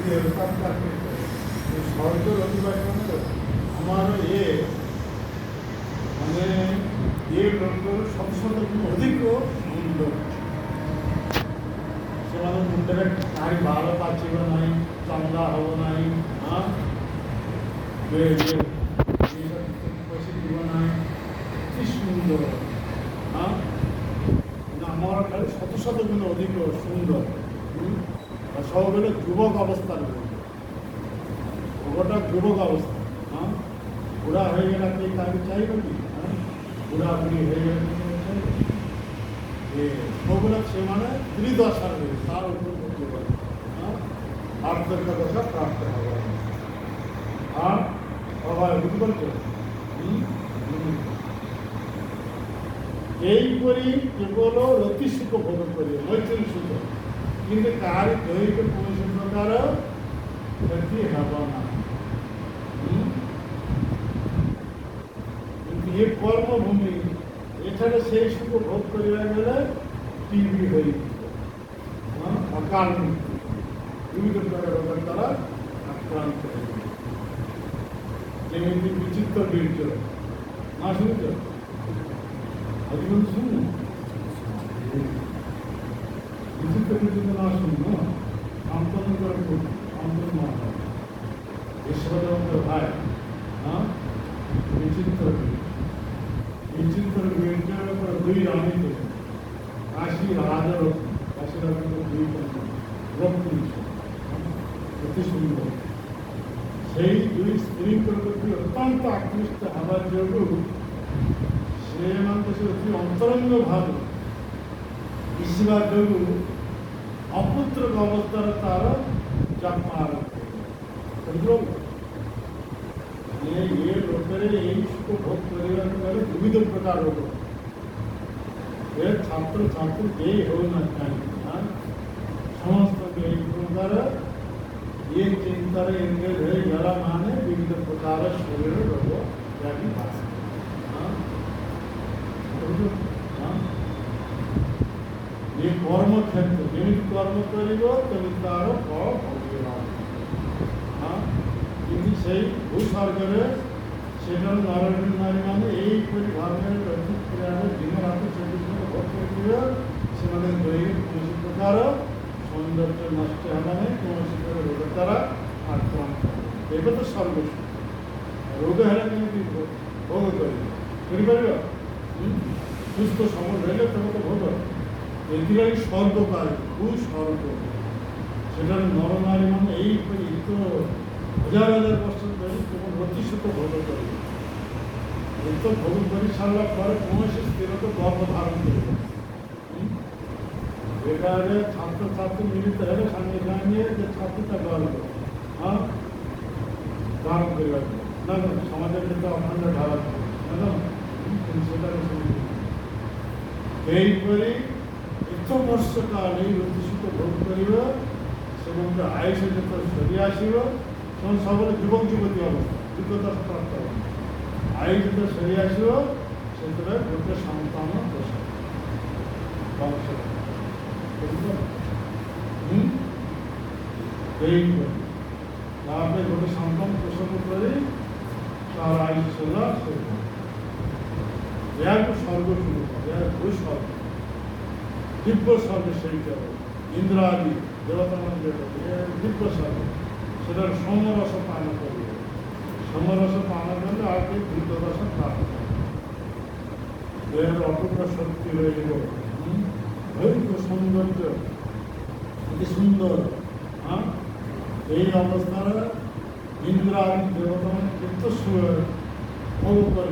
देवता स्वर्ग रविवार हमारा ये मैंने ये लोग सबसे अधिक सुंदर से मुंडे कहीं बाल पाचिब ना चंदा हम ना हाँ पशिब ना अति सुंदर हाँ हमारा खाली शत शत गुण अधिक सुंदर सब बेले युवक अवस्था गोटा युवक अवस्था हाँ बुढ़ा हो गला कहीं ताकि चाहिए कि बुढ़ा बुढ़ी हो गए सबुला से मैंने त्रिदशा रहे तार आर्थिक दशा प्राप्त हवा और अभाव बुझे यहीपरी केवल रति सुख भोग करेंगे मैत्री सुख किंतु कहार दैहिक कौन प्रकार क्षति हेना ये कर्मभूमि एठारे से सुख भोग करा गले टीबी हो अकाल मृत्यु विविध प्रकार रोग द्वारा आक्रांत जमी विचित्र बीर्ज ना शुणुच आज शुण विचित्र बीर्ज ना शुण शांतन शांतन ईश्वर भाई हाँ विचित्र विचित्र बीर्ज दुई रानी थे काशी राजा काशी राजा दुई रक्ति अति सुंदर से दुई स्त्री प्रति अत्यंत आकृष्ट हवा जो से अति अंतरंग भाव मिशा जो अपुत्र अवस्था तार जन्म ये लोग सुख भोग कर विविध प्रकार रोग ये छात्र छात्र ये होना चाहिए समस्त प्रकार ये चिंतार एंगेज हो गला माने विविध प्रकार शरीर रोग व्याधि ये कर्म क्षेत्र जमी कर्म कर तार फल भोग কিন্তু সেই ভূস্বর্গরে সেখানে নরবীর নারী মানে এইপরি ভাবে দিন রাতে 24 ঘন্টা ভোগ করে সেখানে দৈহিক কৌশল প্রকার সৌন্দর্য নষ্ট হবে না কৌশল করে রোগের দ্বারা আক্রান্ত এটা তো সর্বস্ব রোগ হলে কেমনি ভোগ করিপার সুস্থ সবল হলে তবে তো ভোগ এগুলাই স্বর্গকাল ভূস্বর্গ সেখানে নরনারী মানে এইপরি তো हजार हजार वर्ष धरी केवल रति सुख भोग कर तो भोग कर सारा पर कौन स्थिर तो गर्भ धारण कर छात्र छात्र मिलित है संगे संगे छात्रता गर्भ हाँ धारण कर समाज तो अखंड धारण यहीपरी एत वर्ष काल रति सुख भोग कर आयुष जो सरी आसव सब युवक युवती अवस्था विज्ञता प्राप्त हो आयु जो सरी आसो से गोटे सन्तान दशा गोटे सन्तान प्रसव कर तार आयु सला यह स्वर्ग शुरू भूस्वर्ग दिव्य स्वर्ग से इंद्र आदि देवता मान दिव्य स्वर्ग से सोमरस पान कर सोमरस पान कले आपके दीर्घदशा प्राप्त देह अटूट शक्ति दैहिक सौंदर्य अति सुंदर हाँ यही अवस्था इंद्र आदि देवता मैंने केत भोग कर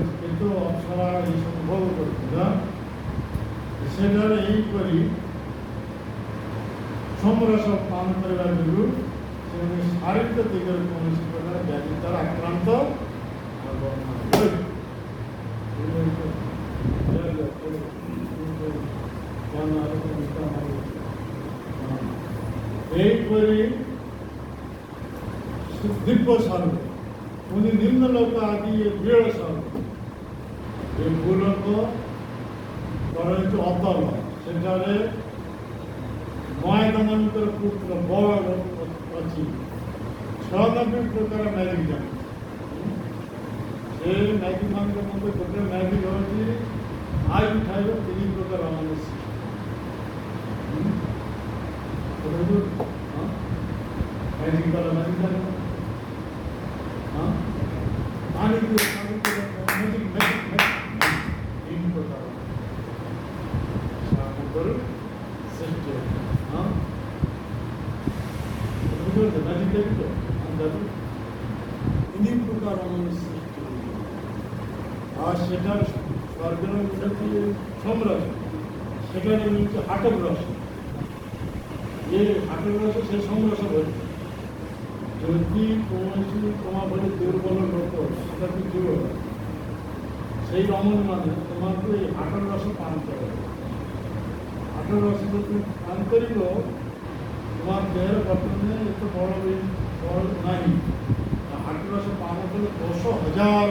अप्सरा ये सब भोग कर सोमरस पान करने जो शारीरिक दिगरे कौन प्रकार व्याधि द्वारा आक्रांत दिव्य स्वर्ग पुनी निम्न लोक आदि ये बीड़ स्वर्ग ये भूलोक अतल से मयदान पुत्र बड़ अच्छी 96 ପ୍ରକାର ମ୍ୟାଜିକ୍ ଜାଣେ। ସେ ମ୍ୟାଜିକ୍ ମାନଙ୍କ ମধ্যେ ଗୋଟେ ମ୍ୟାଜିକ୍ ହେଉଛି ଆଇ ଉଠାଇବ 3 ପ୍ରକାର ଅମନୁଷ୍ୟ। ମ୍ୟାଜିକ୍ ବାଲା ମ୍ୟାଜିକ୍ ଜାଣିବ। ପାଣି ମ୍ୟାଜିକ୍ ମ୍ୟାଜିକ୍ 3 ପ୍ରକାର ସାମୁଦ୍ର ସୃଷ୍ଟି। ମ୍ୟାଜିକ୍ ଦେଖିଛ ଜାଦୁ 3 ପ୍ରକାର ଅମନୁଷ୍ୟ ସୃଷ୍ଟି। আর সেটার স্বর্গের মধ্যে সম্রাট সেখানে মিলছে হাটক রস। যে হাটক রস সে সমরস বলে যদি কৌশি তোমার বলে দুর্বল লোক সেটা কি দুর্বল সেই রমন মানে তোমাকে এই হাটক রস পান করে। হাটক রস যদি পান করিব তোমার দেহের বর্তমানে এত বড় নাই। হাটক রস পান করলে 10,000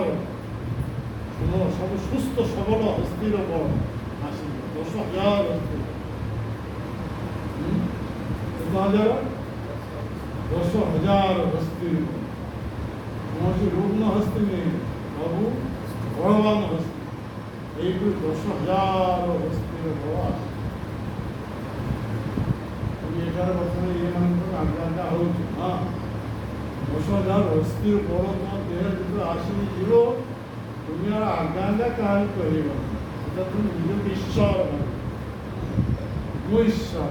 ସବୁ ସୁସ୍ଥ ସବଳ ଅସ୍ଥିର ବଳ ଆସିବ। 10,000 ଅସ୍ଥିର 10,000 ଅସ୍ଥିର କୌଣସି ରୁଗ୍ନ ହସ୍ତି ନେଇ ସବୁ ବଳବାନ ହସ୍ତି। ଏଇଠୁ 10,000 ଅସ୍ଥିର ବଳ ଆସିବ। ଏଗାର ବର୍ଷରେ ଏମାନଙ୍କର ଆଜ୍ଞା ହେଉଛି। 10,000 ଅସ୍ଥିର ବଳ ତୁମ ଦେହରେ ଯେତେବେଳେ ଆସିକି ଯିବ ଦୁନିଆର ଆଜ୍ଞା କାହାକୁ କହିବ ସେଟା তুমি ନିଜକୁ ঈশ্বর ମୁଁ ঈশ্বর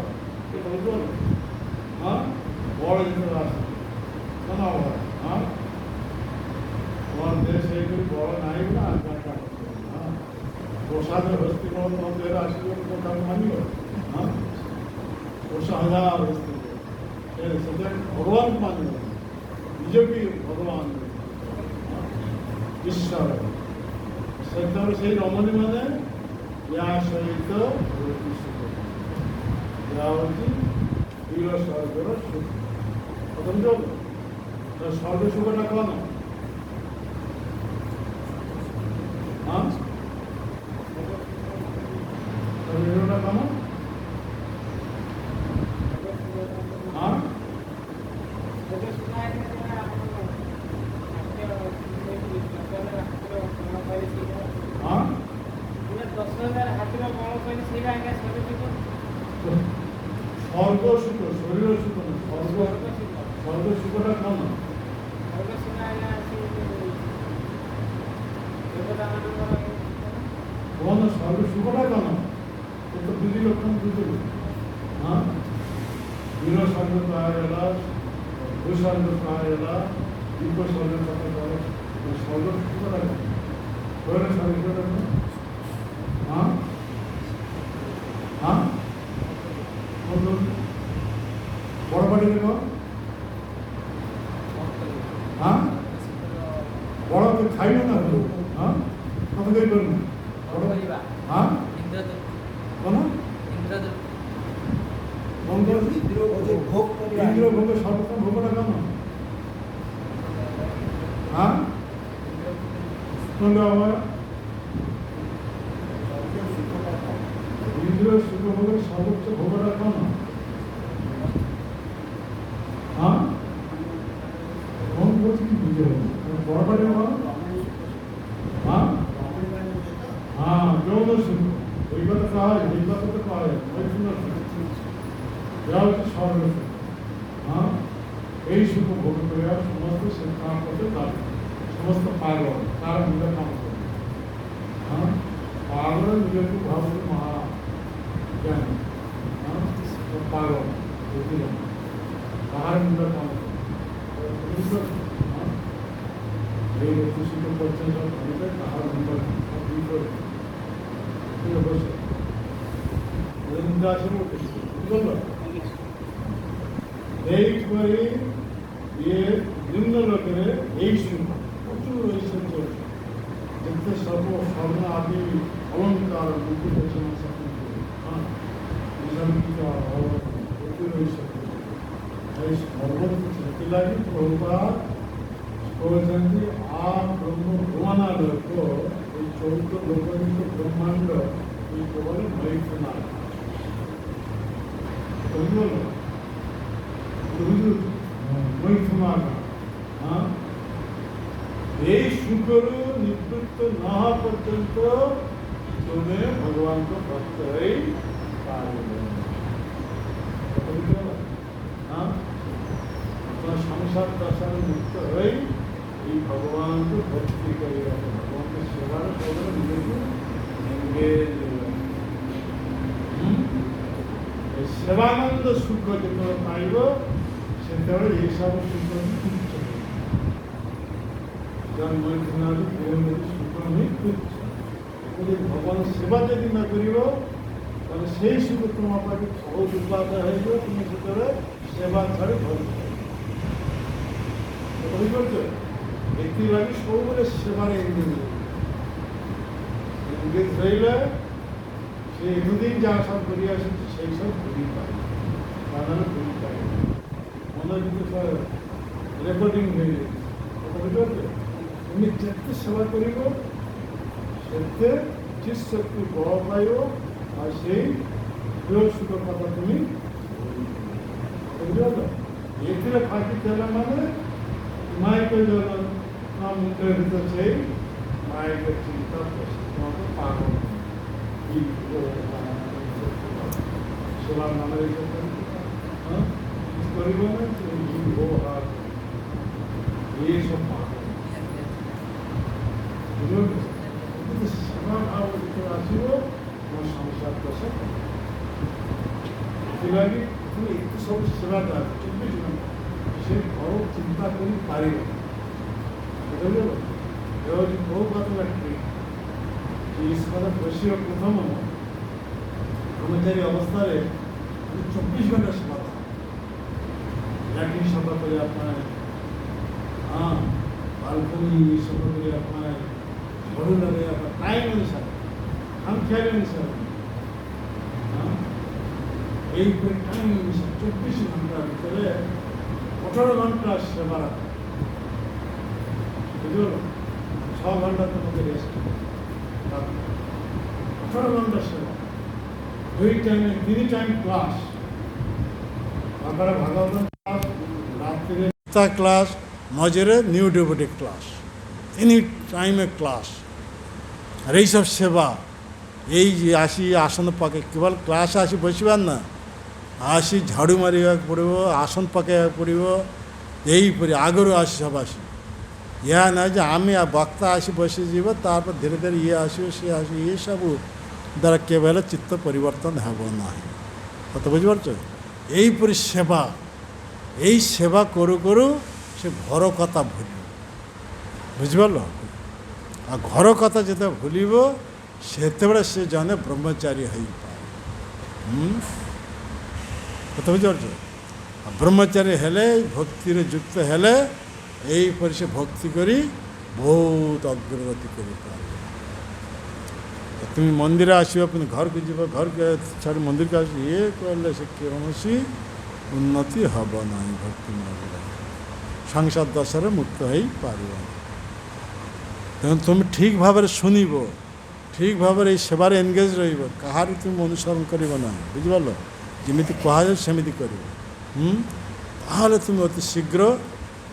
বড় যেতে আসে শোনা তোমার দেশ এইগুলি বড় নাই বলে আজ্ঞা কাজ প্রসাদ হস্তি বড় তোমার দেহের আসিব কথা মানিব। 10,000 হস্তি সেটা ভগবান মানিব নিজকে ভগবান ঈশ্বর। ସେତେବେଳେ ସେଇ ରମଣୀ ମାନେ ୟା ସହିତ ଏହା ହେଉଛି ବୀର ସ୍ୱର୍ଗର ସୁଖ। ସ୍ୱର୍ଗ ସୁଖଟା କ'ଣ? ବୀରଟା କ'ଣ? স্বর্গ সুখ শরীর সুখ স্বর্গ স্বর্গ সুখটা কম কোন স্বর্গ সুখটা কম তো বুঝি লক্ষণ বুঝিল। বীর স্বর্গ পাওয়া ভূস্বর্গ পাওয়া দীর্ঘ স্বর্গের কথা বলে স্বর্গ সুখটা কম কোন স্বর্গটা কম। বড় বাড়িতে কম বড় তো খাইল না হলো কত করে করল ইন্দ্র ভোগের সর্বোত্তম ভোগটা কেমন? আমার ইন্দ্র সুখ ভোগের সর্বোচ্চ ভোগটা কেমন? কোন বলছি কি বুঝে বড় বাড়ি যৌন সুখ ওই কথা কওয়া হয় এই কথা তো কওয়া হয় ওই সুন্দর যা হচ্ছে স্বর্গ সুখ। এই সুখ ভোগ করে সমস্ত সে কাম করতে পারে সমস্ত পাগল তার নিজের কাম করে পাগল নিজেকে ভাবছে মহা জ্ঞান পাগল বুঝলাম তাহার নিজের কাম করে এই প্রতিষ্ঠিত করছেন সব ভাবে তাহার নিজের এইপরি নিম্ন লোকের এই সুখ প্রচুর ঐশ্বর্য যেতে সর্ব স্বর্ণ আদি অলঙ্কার মুকুট প্রচুর ঐশ্বর্য এই সর্বত্র ସେଥିଲାଗି ପ୍ରଭୁପାଦ କହୁଛନ୍ତି ଆ ବ୍ରହ୍ମ ଭୁବନା ଲୋକ এই 14 ଲୋକନିକ ବ୍ରହ୍ମାଣ୍ଡ এই କେବଳ ମୈଥୁନା ମୈଥୁନା हाँ ये सुखरु निवृत्त न हवा पर्यंत तुम्हें भगवान को भक्त है हाँ अपना संसार दशा मुक्त है ये भगवान को भक्ति करेगा भगवान के सेवा एंगेज सेवानंद सुख जो पाइब से ये सब सुख जन्म सुख नहीं तुच्छ भगवान सेवा जदि न कर से सुख तुम पाखे बहुत उपाद हो तुम से सेवा छाड़ी घर बुझीपार एथि सब सेवार एंगेज रही से एतदिन जा सब कर सब भूली पाए भूली पाए मन भर रेकर्डिंग बुझीपार तुम जिते सेवा कर जिस शक्ति बल पाइब और से प्योर सुख कथा तुम बुझल ये फाँकी देला माने माइक मुख्य भीतर से माइक चिंता पागल सेवा नाम ये सब सेवा भाव जो आसो संसार दश लगे तुम एक सब सेवा 24 घंटा से घर चिंता कर पार बहुत बात लगती इस बस प्रथम ब्रह्मचारी अवस्था 24 घंटा सेवा लैट्रिन सफा कर हाँ बालकनी सफा कर झाड़ू लगे टाइम अनुसार हम ख्याल अनुसार यही टाइम अनुसार 24 घंटा भीतर 18 घंटा सेवा बुझल 6 घंटा तुमको रेस्ट 18 घंटा सेवा 2 time 3 time class Bhagavat class रात्रि क्लास मझे new deputy class any time class और ये सब सेवा यही आसी आसन पके केवल क्लास आसी बसबार ना आसी झाड़ू मारे पड़ो आसन पके पड़ो यही परि आगर आसी सब आसी या ना आम वक्ता आसी बसी जीव तार धीरे धीरे ये आसो सी आसो ये सब द्वारा केवल चित्त परिवर्तन हेब ना कत बुझीपार यही परि सेवा यही सेवा करू करू से घर कथा भूल बुझिपार आ घर कथा जो भूल से से जने ब्रह्मचारी हो पाए कत बुझीपार ब्रह्मचारी हेले भक्ति युक्त हेले यही पर से भक्ति करी बहुत अग्रगति कर तुम मंदिर आसो पुणी घर को जीव घर के छाड़ मंदिर को आस ये कहले से कौन उन्नति हम ना भक्ति मार्ग संसार दशार मुक्त हो पार तेणु तुम ठीक भाव शुणव ठीक भाव सेवार एनगेज रहार तुम अनुसरण कर ना बुझिपार जमी कह सेमती कर तुम अति शीघ्र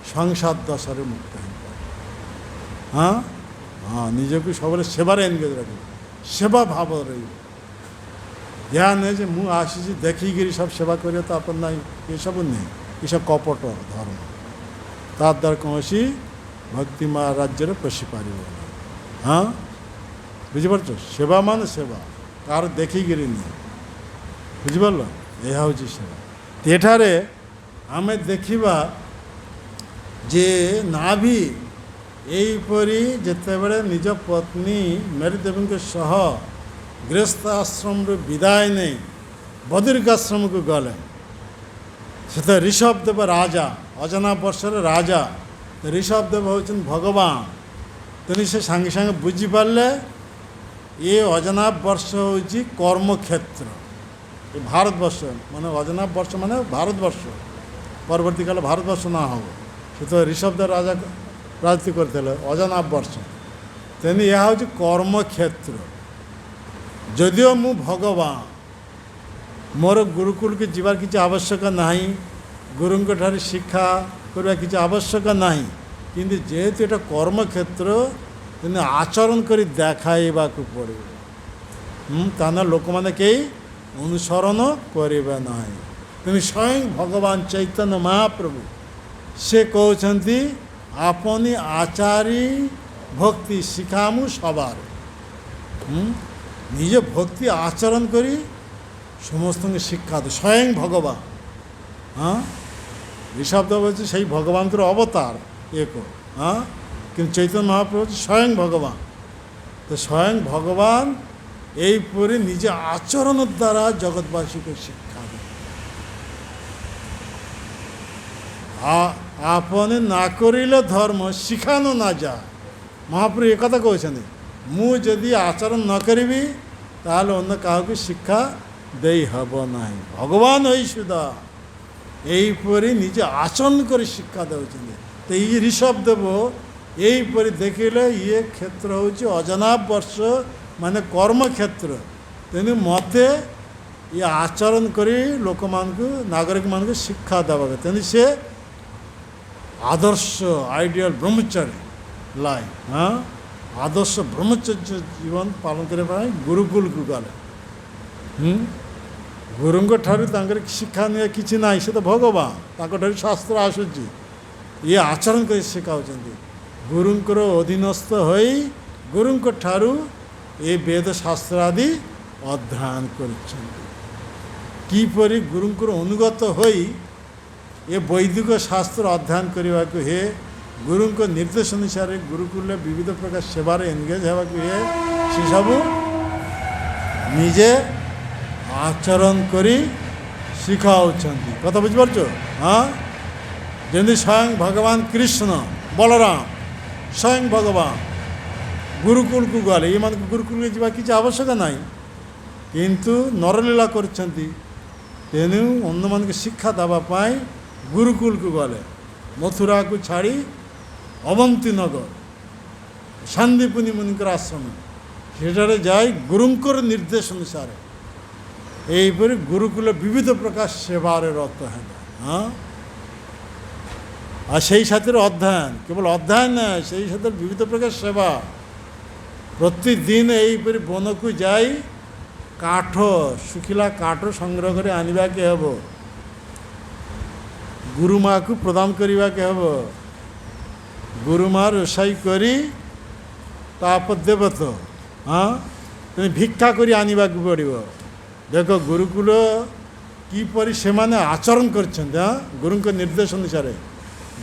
संसार दशार मुक्त हो हाँ हाँ निजक सब सेवार एनगेज रख सेवा भाव रही या नहीं जे मु आसी देखिकी सब सेवा कर तो अपन ना ये सब नहीं ये सब कपट धर्म ता द्वारा कौन भक्ति राज्य पशि पार हाँ बुझीपार सेवा मान सेवा कार देखिकी नहीं बुझिपार यह हूँ सेवा एठारे आमे देखा जे नाभि यहीपरि जितेबले निज पत्नी मेरीदेवी के सह गृहस्थ आश्रम विदाय नहीं बद्रिकाश्रम को गले से तो ऋषभदेव राजा अजना वर्षर राजा तो ऋषभदेव होचन भगवान तेणु से सांगे सांगे बुझीपारे ये अजना वर्ष हूँ कर्मक्षेत्र ये भारतवर्ष माने अजना वर्ष माने भारतवर्ष परवर्ती काल भारतवर्ष ना हो से तो ऋषभदेव राजा राजनीति करते अजना वर्ष तेणु यह हूँ कर्मक्षेत्र जदिओ मु भगवान मोर गुरुकुल के जीवार किसी आवश्यक नहीं गुरुंक ठारे शिक्षा करवा किसी आवश्यक नहीं କିନ୍ତୁ ଯେହେତୁ ଏଇଟା କର୍ମକ୍ଷେତ୍ର ତେଣୁ ଆଚରଣ କରି ଦେଖାଇବାକୁ ପଡ଼ିବ। ତାହେଲେ ଲୋକମାନେ କେହି ଅନୁସରଣ କରିବେ ନାହିଁ। ତେଣୁ ସ୍ୱୟଂ ଭଗବାନ ଚୈତନ୍ୟ ମହାପ୍ରଭୁ ସେ କହୁଛନ୍ତି ଆପନି ଆଚାରୀ ଭକ୍ତି ଶିଖାମୁ ସବାରେ। ନିଜେ ଭକ୍ତି ଆଚରଣ କରି ସମସ୍ତଙ୍କୁ ଶିକ୍ଷା ଦେ। ସ୍ୱୟଂ ଭଗବାନ ঋষଭଦେବ ହେଉଛି ସେଇ ଭଗବାନଙ୍କର ଅବତାର ଏକ। କିନ୍ତୁ ଚୈତନ୍ୟ ମହାପ୍ରଭୁ ହେଉଛି ସ୍ୱୟଂ ଭଗବାନ। ତ ସ୍ୱୟଂ ଭଗବାନ এইপରି ନିଜେ ଆଚରଣ ଦ୍ୱାରା ଜଗତବାସୀକୁ ଶିକ୍ଷା ଦେବେ। আপনি না করিলে ধর্ম শিখানো না যায়। মহাপ্রভু একথা কହୁଛନ୍ତି ମୁଁ ଯଦି ଆଚରଣ ନ କରିବି ତାହେଲେ ଅନ୍ୟ କାହାକୁ ଶିକ୍ଷା ଦେଇ ହେବ ନାହିଁ। ଭଗବାନ ହୋଇ ସୁଦ୍ଧା এইପରି ନିଜେ ଆଚରଣ କରି ଶିକ୍ଷା ଦେଉଛନ୍ତି। ତ ଏଇ ঋଷଭଦେବ এইପରି ଦେଖିଲେ ଇଏ କ୍ଷେତ୍ର ହେଉଛି ଅଜନାବ ବର୍ଷ ମାନେ କର୍ମକ୍ଷେତ୍ର। ତେଣୁ ମୋତେ ଇଏ ଆଚରଣ କରି ଲୋକମାନଙ୍କୁ ନାଗରିକମାନଙ୍କୁ ଶିକ୍ଷା ଦେବା କଥା। ତେଣୁ ସେ ଆଦର୍ଶ ଆଇଡ଼ିଆଲ ବ୍ରହ୍ମଚାରୀ ଲାଇଫ୍ ଆଦର୍ଶ ବ୍ରହ୍ମଚର୍ଯ୍ୟ ଜୀବନ ପାଳନ କରିବା ପାଇଁ ଗୁରୁକୁଲକୁ ଗଲେ। ଗୁରୁଙ୍କ ଠାରୁ ତାଙ୍କର ଶିକ୍ଷା ନିଏ କିଛି ନାହିଁ। ସେ ତ ଭଗବାନ, ତାଙ୍କଠାରୁ ଶାସ୍ତ୍ର ଆସୁଛି। ଇଏ ଆଚରଣ କରି ଶିଖାଉଛନ୍ତି। ଗୁରୁଙ୍କର ଅଧୀନସ୍ଥ ହୋଇ ଗୁରୁଙ୍କ ଠାରୁ ଏ ବେଦ ଶାସ୍ତ୍ର ଆଦି ଅଧ୍ୟୟନ କରିଛନ୍ତି। କିପରି ଗୁରୁଙ୍କର ଅନୁଗତ ହୋଇ ଏ ବୈଦିକ ଶାସ୍ତ୍ର ଅଧ୍ୟୟନ କରିବାକୁ ହୁଏ, ଗୁରୁଙ୍କ ନିର୍ଦ୍ଦେଶ ଅନୁସାରେ ଗୁରୁକୁଲରେ ବିବିଧ ପ୍ରକାର ସେବାରେ ଏନଗେଜ୍ ହେବାକୁ ହୁଏ, ସେସବୁ ନିଜେ ଆଚରଣ କରି ଶିଖାଉଛନ୍ତି। କଥା ବୁଝିପାରୁଛ? ଯେମିତି ସ୍ୱୟଂ ଭଗବାନ କୃଷ୍ଣ ବଳରାମ ସ୍ୱୟଂ ଭଗବାନ ଗୁରୁକୁଲକୁ ଗଲେ। ଏମାନଙ୍କୁ ଗୁରୁକୁଲକୁ ଯିବା କିଛି ଆବଶ୍ୟକ ନାହିଁ, କିନ୍ତୁ ନରଲୀଳା କରିଛନ୍ତି। ତେଣୁ ଅନ୍ୟମାନଙ୍କୁ ଶିକ୍ଷା ଦେବା ପାଇଁ ଗୁରୁକୁଲକୁ ଗଲେ। ମଥୁରାକୁ ଛାଡ଼ି ଅବନ୍ତୀ ନଗର ସାନ୍ଦୀପନୀ ମୁନିଙ୍କର ଆଶ୍ରମ, ସେଠାରେ ଯାଇ ଗୁରୁଙ୍କର ନିର୍ଦ୍ଦେଶ ଅନୁସାରେ ଏହିପରି ଗୁରୁକୁଲ ବିବିଧ ପ୍ରକାର ସେବାରେ ରତ ହେଲେ। ଆଉ ସେଇ ସାଥିରେ ଅଧ୍ୟୟନ, କେବଳ ଅଧ୍ୟୟନ ନାହିଁ, ସେଇ ସାଥିରେ ବିବିଧ ପ୍ରକାର ସେବା। ପ୍ରତିଦିନ ଏହିପରି ବନକୁ ଯାଇ କାଠ, ଶୁଖିଲା କାଠ ସଂଗ୍ରହ କରି ଆଣିବାକେ ହେବ, ଗୁରୁମାକୁ ପ୍ରଦାନ କରିବାକୁ ହେବ। ଗୁରୁମା ରୋଷେଇ କରି ତାପରେ ଦେବ ତ ତେଣୁ ଭିକ୍ଷା କରି ଆଣିବାକୁ ପଡ଼ିବ। ଦେଖ ଗୁରୁକୁଲ କିପରି ସେମାନେ ଆଚରଣ କରିଛନ୍ତି। ଗୁରୁଙ୍କ ନିର୍ଦ୍ଦେଶ ଅନୁସାରେ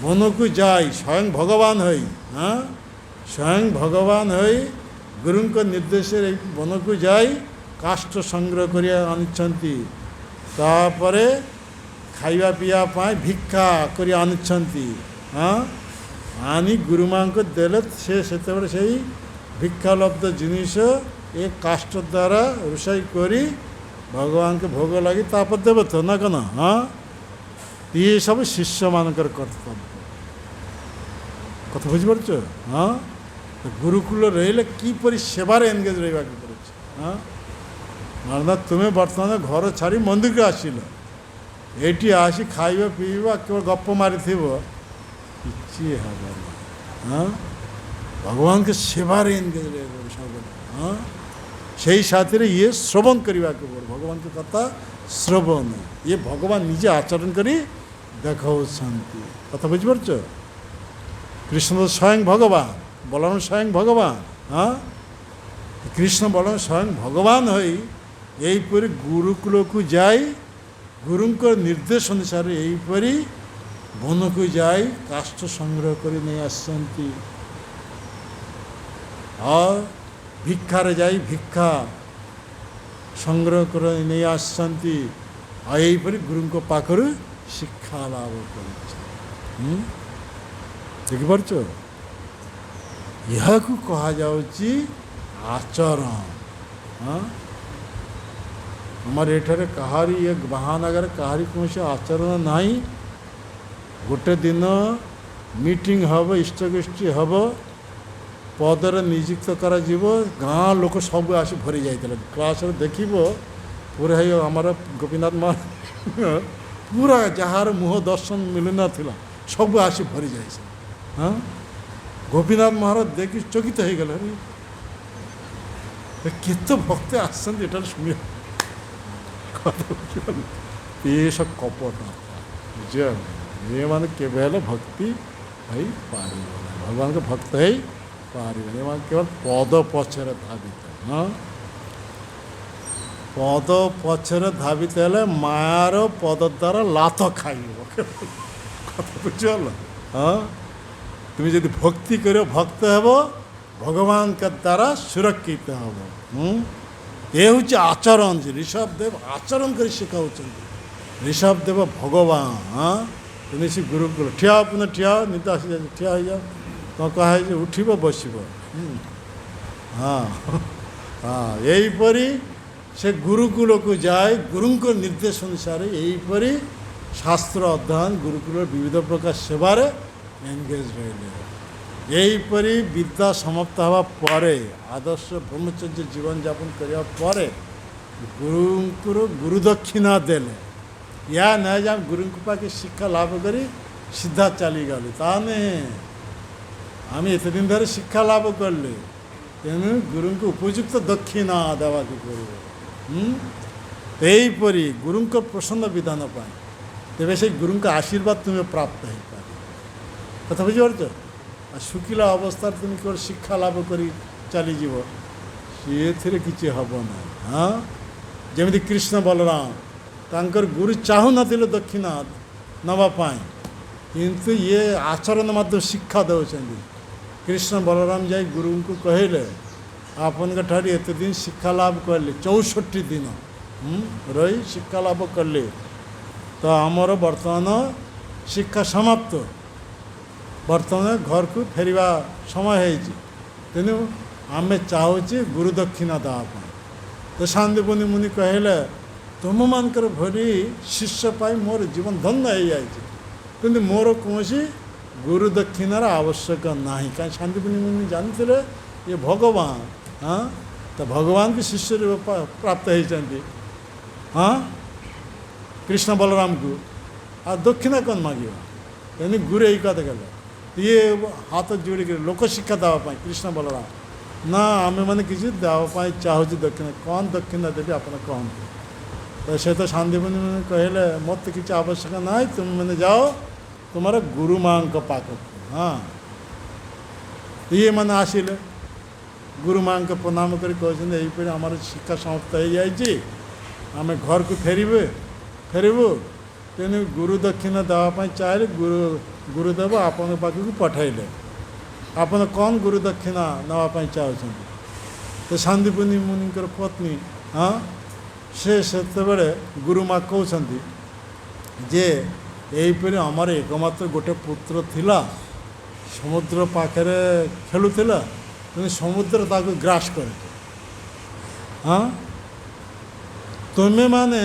ବନକୁ ଯାଇ ସ୍ୱୟଂ ଭଗବାନ ହୋଇ ସ୍ୱୟଂ ଭଗବାନ ହୋଇ ଗୁରୁଙ୍କ ନିର୍ଦ୍ଦେଶରେ ବନକୁ ଯାଇ କାଷ୍ଠ ସଂଗ୍ରହ କରି ଆଣିଛନ୍ତି। ତାପରେ ଖାଇବା ପିଇବା ପାଇଁ ଭିକ୍ଷା କରି ଆଣୁଛନ୍ତି। ଆଣି ଗୁରୁମାଙ୍କୁ ଦେଲେ ସେ ସେତେବେଳେ ସେଇ ଭିକ୍ଷାଲବ୍ଧ ଜିନିଷ ଏ କାଷ୍ଠ ଦ୍ୱାରା ରୋଷେଇ କରି ଭଗବାନଙ୍କୁ ଭୋଗ ଲାଗି ତାପରେ ଦେବ ତ ନା କ'ଣ? ଇଏ ସବୁ ଶିଷ୍ୟମାନଙ୍କର କର୍ତ୍ତବ୍ୟ। କଥା ବୁଝିପାରୁଛ? ଗୁରୁକୁଲ ରହିଲେ କିପରି ସେବାରେ ଏନଗେଜ୍ ରହିବାକୁ ପଡ଼ୁଛି। ମାନେ ତୁମେ ବର୍ତ୍ତମାନ ଘର ଛାଡ଼ି ମନ୍ଦିରକୁ ଆସିଲ, ଏଇଠି ଆସି ଖାଇବା ପିଇବା କେବଳ ଗପ ମାରିଥିବ, କିଛି ହେବନି। ଭଗବାନଙ୍କ ସେବାରେ ଏନଗେଜ୍ ରହିବାକୁ ସବୁବେଳେ। ସେଇ ସାଥିରେ ଇଏ ଶ୍ରବଣ କରିବାକୁ ପଡ଼ିବ, ଭଗବାନଙ୍କ କଥା ଶ୍ରବଣ। ଇଏ ଭଗବାନ ନିଜେ ଆଚରଣ କରି ଦେଖାଉଛନ୍ତି। କଥା ବୁଝିପାରୁଛ? କୃଷ୍ଣ ସ୍ୱୟଂ ଭଗବାନ, ବଳରାମ ସ୍ୱୟଂ ଭଗବାନ। କୃଷ୍ଣ ବଳରାମ ସ୍ୱୟଂ ଭଗବାନ ହୋଇ ଏହିପରି ଗୁରୁକୁଳକୁ ଯାଇ ଗୁରୁଙ୍କ ନିର୍ଦ୍ଦେଶ ଅନୁସାରେ ଏହିପରି ବନକୁ ଯାଇ କାଷ୍ଠ ସଂଗ୍ରହ କରି ନେଇ ଆସିଛନ୍ତି। ଆଉ ଭିକ୍ଷାରେ ଯାଇ ଭିକ୍ଷା ସଂଗ୍ରହ କରି ନେଇ ଆସିଛନ୍ତି। ଆଉ ଏହିପରି ଗୁରୁଙ୍କ ପାଖରୁ ଶିକ୍ଷା ଲାଭ କରିଛି। ଦେଖିପାରୁଛ? ଏହାକୁ କୁହାଯାଉଛି ଆଚରଣ। ଆମର ଏଠାରେ କାହାରି ଏ ମହାନଗରରେ କାହାରି କୌଣସି ଆଚରଣ ନାହିଁ। ଗୋଟେ ଦିନ ମିଟିଂ ହେବ, ଇଷ୍ଟଗୋଷ୍ଠୀ ହେବ, ପଦରେ ନିଯୁକ୍ତ କରାଯିବ। ଗାଁ ଲୋକ ସବୁ ଆସି ଭରି ଯାଇଥିଲେ। କ୍ଲାସରେ ଦେଖିବ ପୁରା ହେଇ ଆମର ଗୋପୀନାଥ ମହାରାଜ ପୁରା ଯାହାର ମୁହଁ ଦର୍ଶନ ମିଳୁନଥିଲା ସବୁ ଆସି ଭରି ଯାଇଛି। हाँ गोपीनाथ महाराज देखी चकित हो गले केत भक्त आसछन्ति एटा शुणी पेश कपट बुझे ये मान केवल भक्ति है पार भगवान के भक्त है पार केवल पद पछरे धावित हाँ पद पछरे धावित हेले मायार पद द्वारा लात खाइब कथा बुझल हाँ तुम जब भक्ति करो भक्त हेब भगवान के द्वारा सुरक्षित हम ये हूँ आचरण ऋषभदेव आचरण कर शिखाऊँ ऋषभदेव भगवान हाँ तुम से गुरुकुल ठिया पुनः ठिया निद आसी जाए ठिया हो जाओ तो कहे उठब बस हाँ हाँ यहीपरी से गुरुकुल को जाए गुरु निर्देश अनुसार यहीपरी शास्त्र अध्ययन गुरुकुल विविध प्रकार सेवार एंगेज रही यहीपरी विद्या समाप्त हवा परे आदर्श ब्रह्मचर्य जीवन यापन करने पर गुरु गुरुदक्षिणा देले या न जा गुरु पाके शिक्षा लाभ करी सीधा चली गली ताने आम एत दिन धरे शिक्षा लाभ करले तेणु गुरु को उपयुक्त दक्षिणा देवा यहीपरी गुरु प्रसन्न विधान पाए तेरे से गुरु का आशीर्वाद तुम्हें प्राप्त हो पाए कथा बुझीपार शुखिला अवस्था तुम केवल शिक्षा लाभ कर चलीज सी किसी हम ना हाँ जमी कृष्ण बलराम तांकर गुरु चाहू न दक्षिणा नवापाई किंतु ये आचरण माध्यम शिक्षा दौरान कृष्ण बलराम जाए गुरु को कहले आपन ठारी एत दिन शिक्षा लाभ कले 64 दिन रही शिक्षा लाभ कले तो आमर बर्तमान शिक्षा समाप्त बर्तमान घर को फेरवा समय है तेणु आम चाहूँ गुरु दक्षिणा देवाई तो शांतिपुनि मुनि कहले तुम मानकर भरी शिष्य पाई मोर जीवन धन्य हो जाए कि मोर कौन गुरु दक्षिणार आवश्यक ना कहीं शांतिपुनि मुनि जानते ये भगवान हाँ तो भगवान के शिष्य प्राप्त होती हाँ कृष्ण बलराम को आ दक्षिणा कौन मांगे तेनी गुरु यही कथा कले ये हाथ जोड़ी कर लोक शिक्षा देवाई कृष्ण बलराम ना आम मैंने किसी देवाई चाहूँ दक्षिणा कौन दक्षिणा देवी आप कहते तो से तो शांतिपुनि मैंने कहले मत किसी आवश्यक ना तुम मैंने जाओ तुम्हारा गुरु माँ का पाक हाँ ये मैंने आसिले गुरु माँ के प्रणाम कर कहते आम शिक्षा समाप्त हो जाए आम घर को फेरबू तेणु गुरु दक्षिणा देवाई चाहे गुरुदेव आपण पाखक पठेले आपन कौन गुरु दक्षिणा नापी चाहते तो शांतिपुनि मुनि पत्नी हाँ से गुरु माँ कहते जे यहीपरि आमर एकमात्र गोटे पुत्र थिला समुद्र पाखे खेलुला तेणु समुद्र ताको ग्रास कर हाँ तुम्हें माने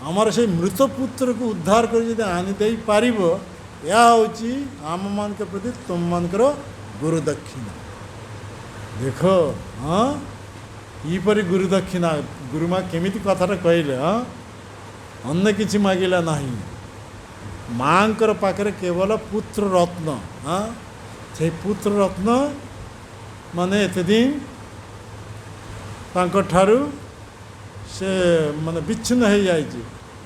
आमर से मृत पुत्र को उद्धार कर आनीदे पार या हूँ आम मान के प्रति तुम मानकर गुरु दक्षिणा देखो हाँ यीपरि गुरु दक्षिणा गुरु माँ केमी कथा कहले हाँ अन्य किसी मागिला ना माँ पाखे केवल पुत्र रत्न हाँ से पुत्र रत्न माने एत दिन ठारू से माने विच्छिन्न हो जाए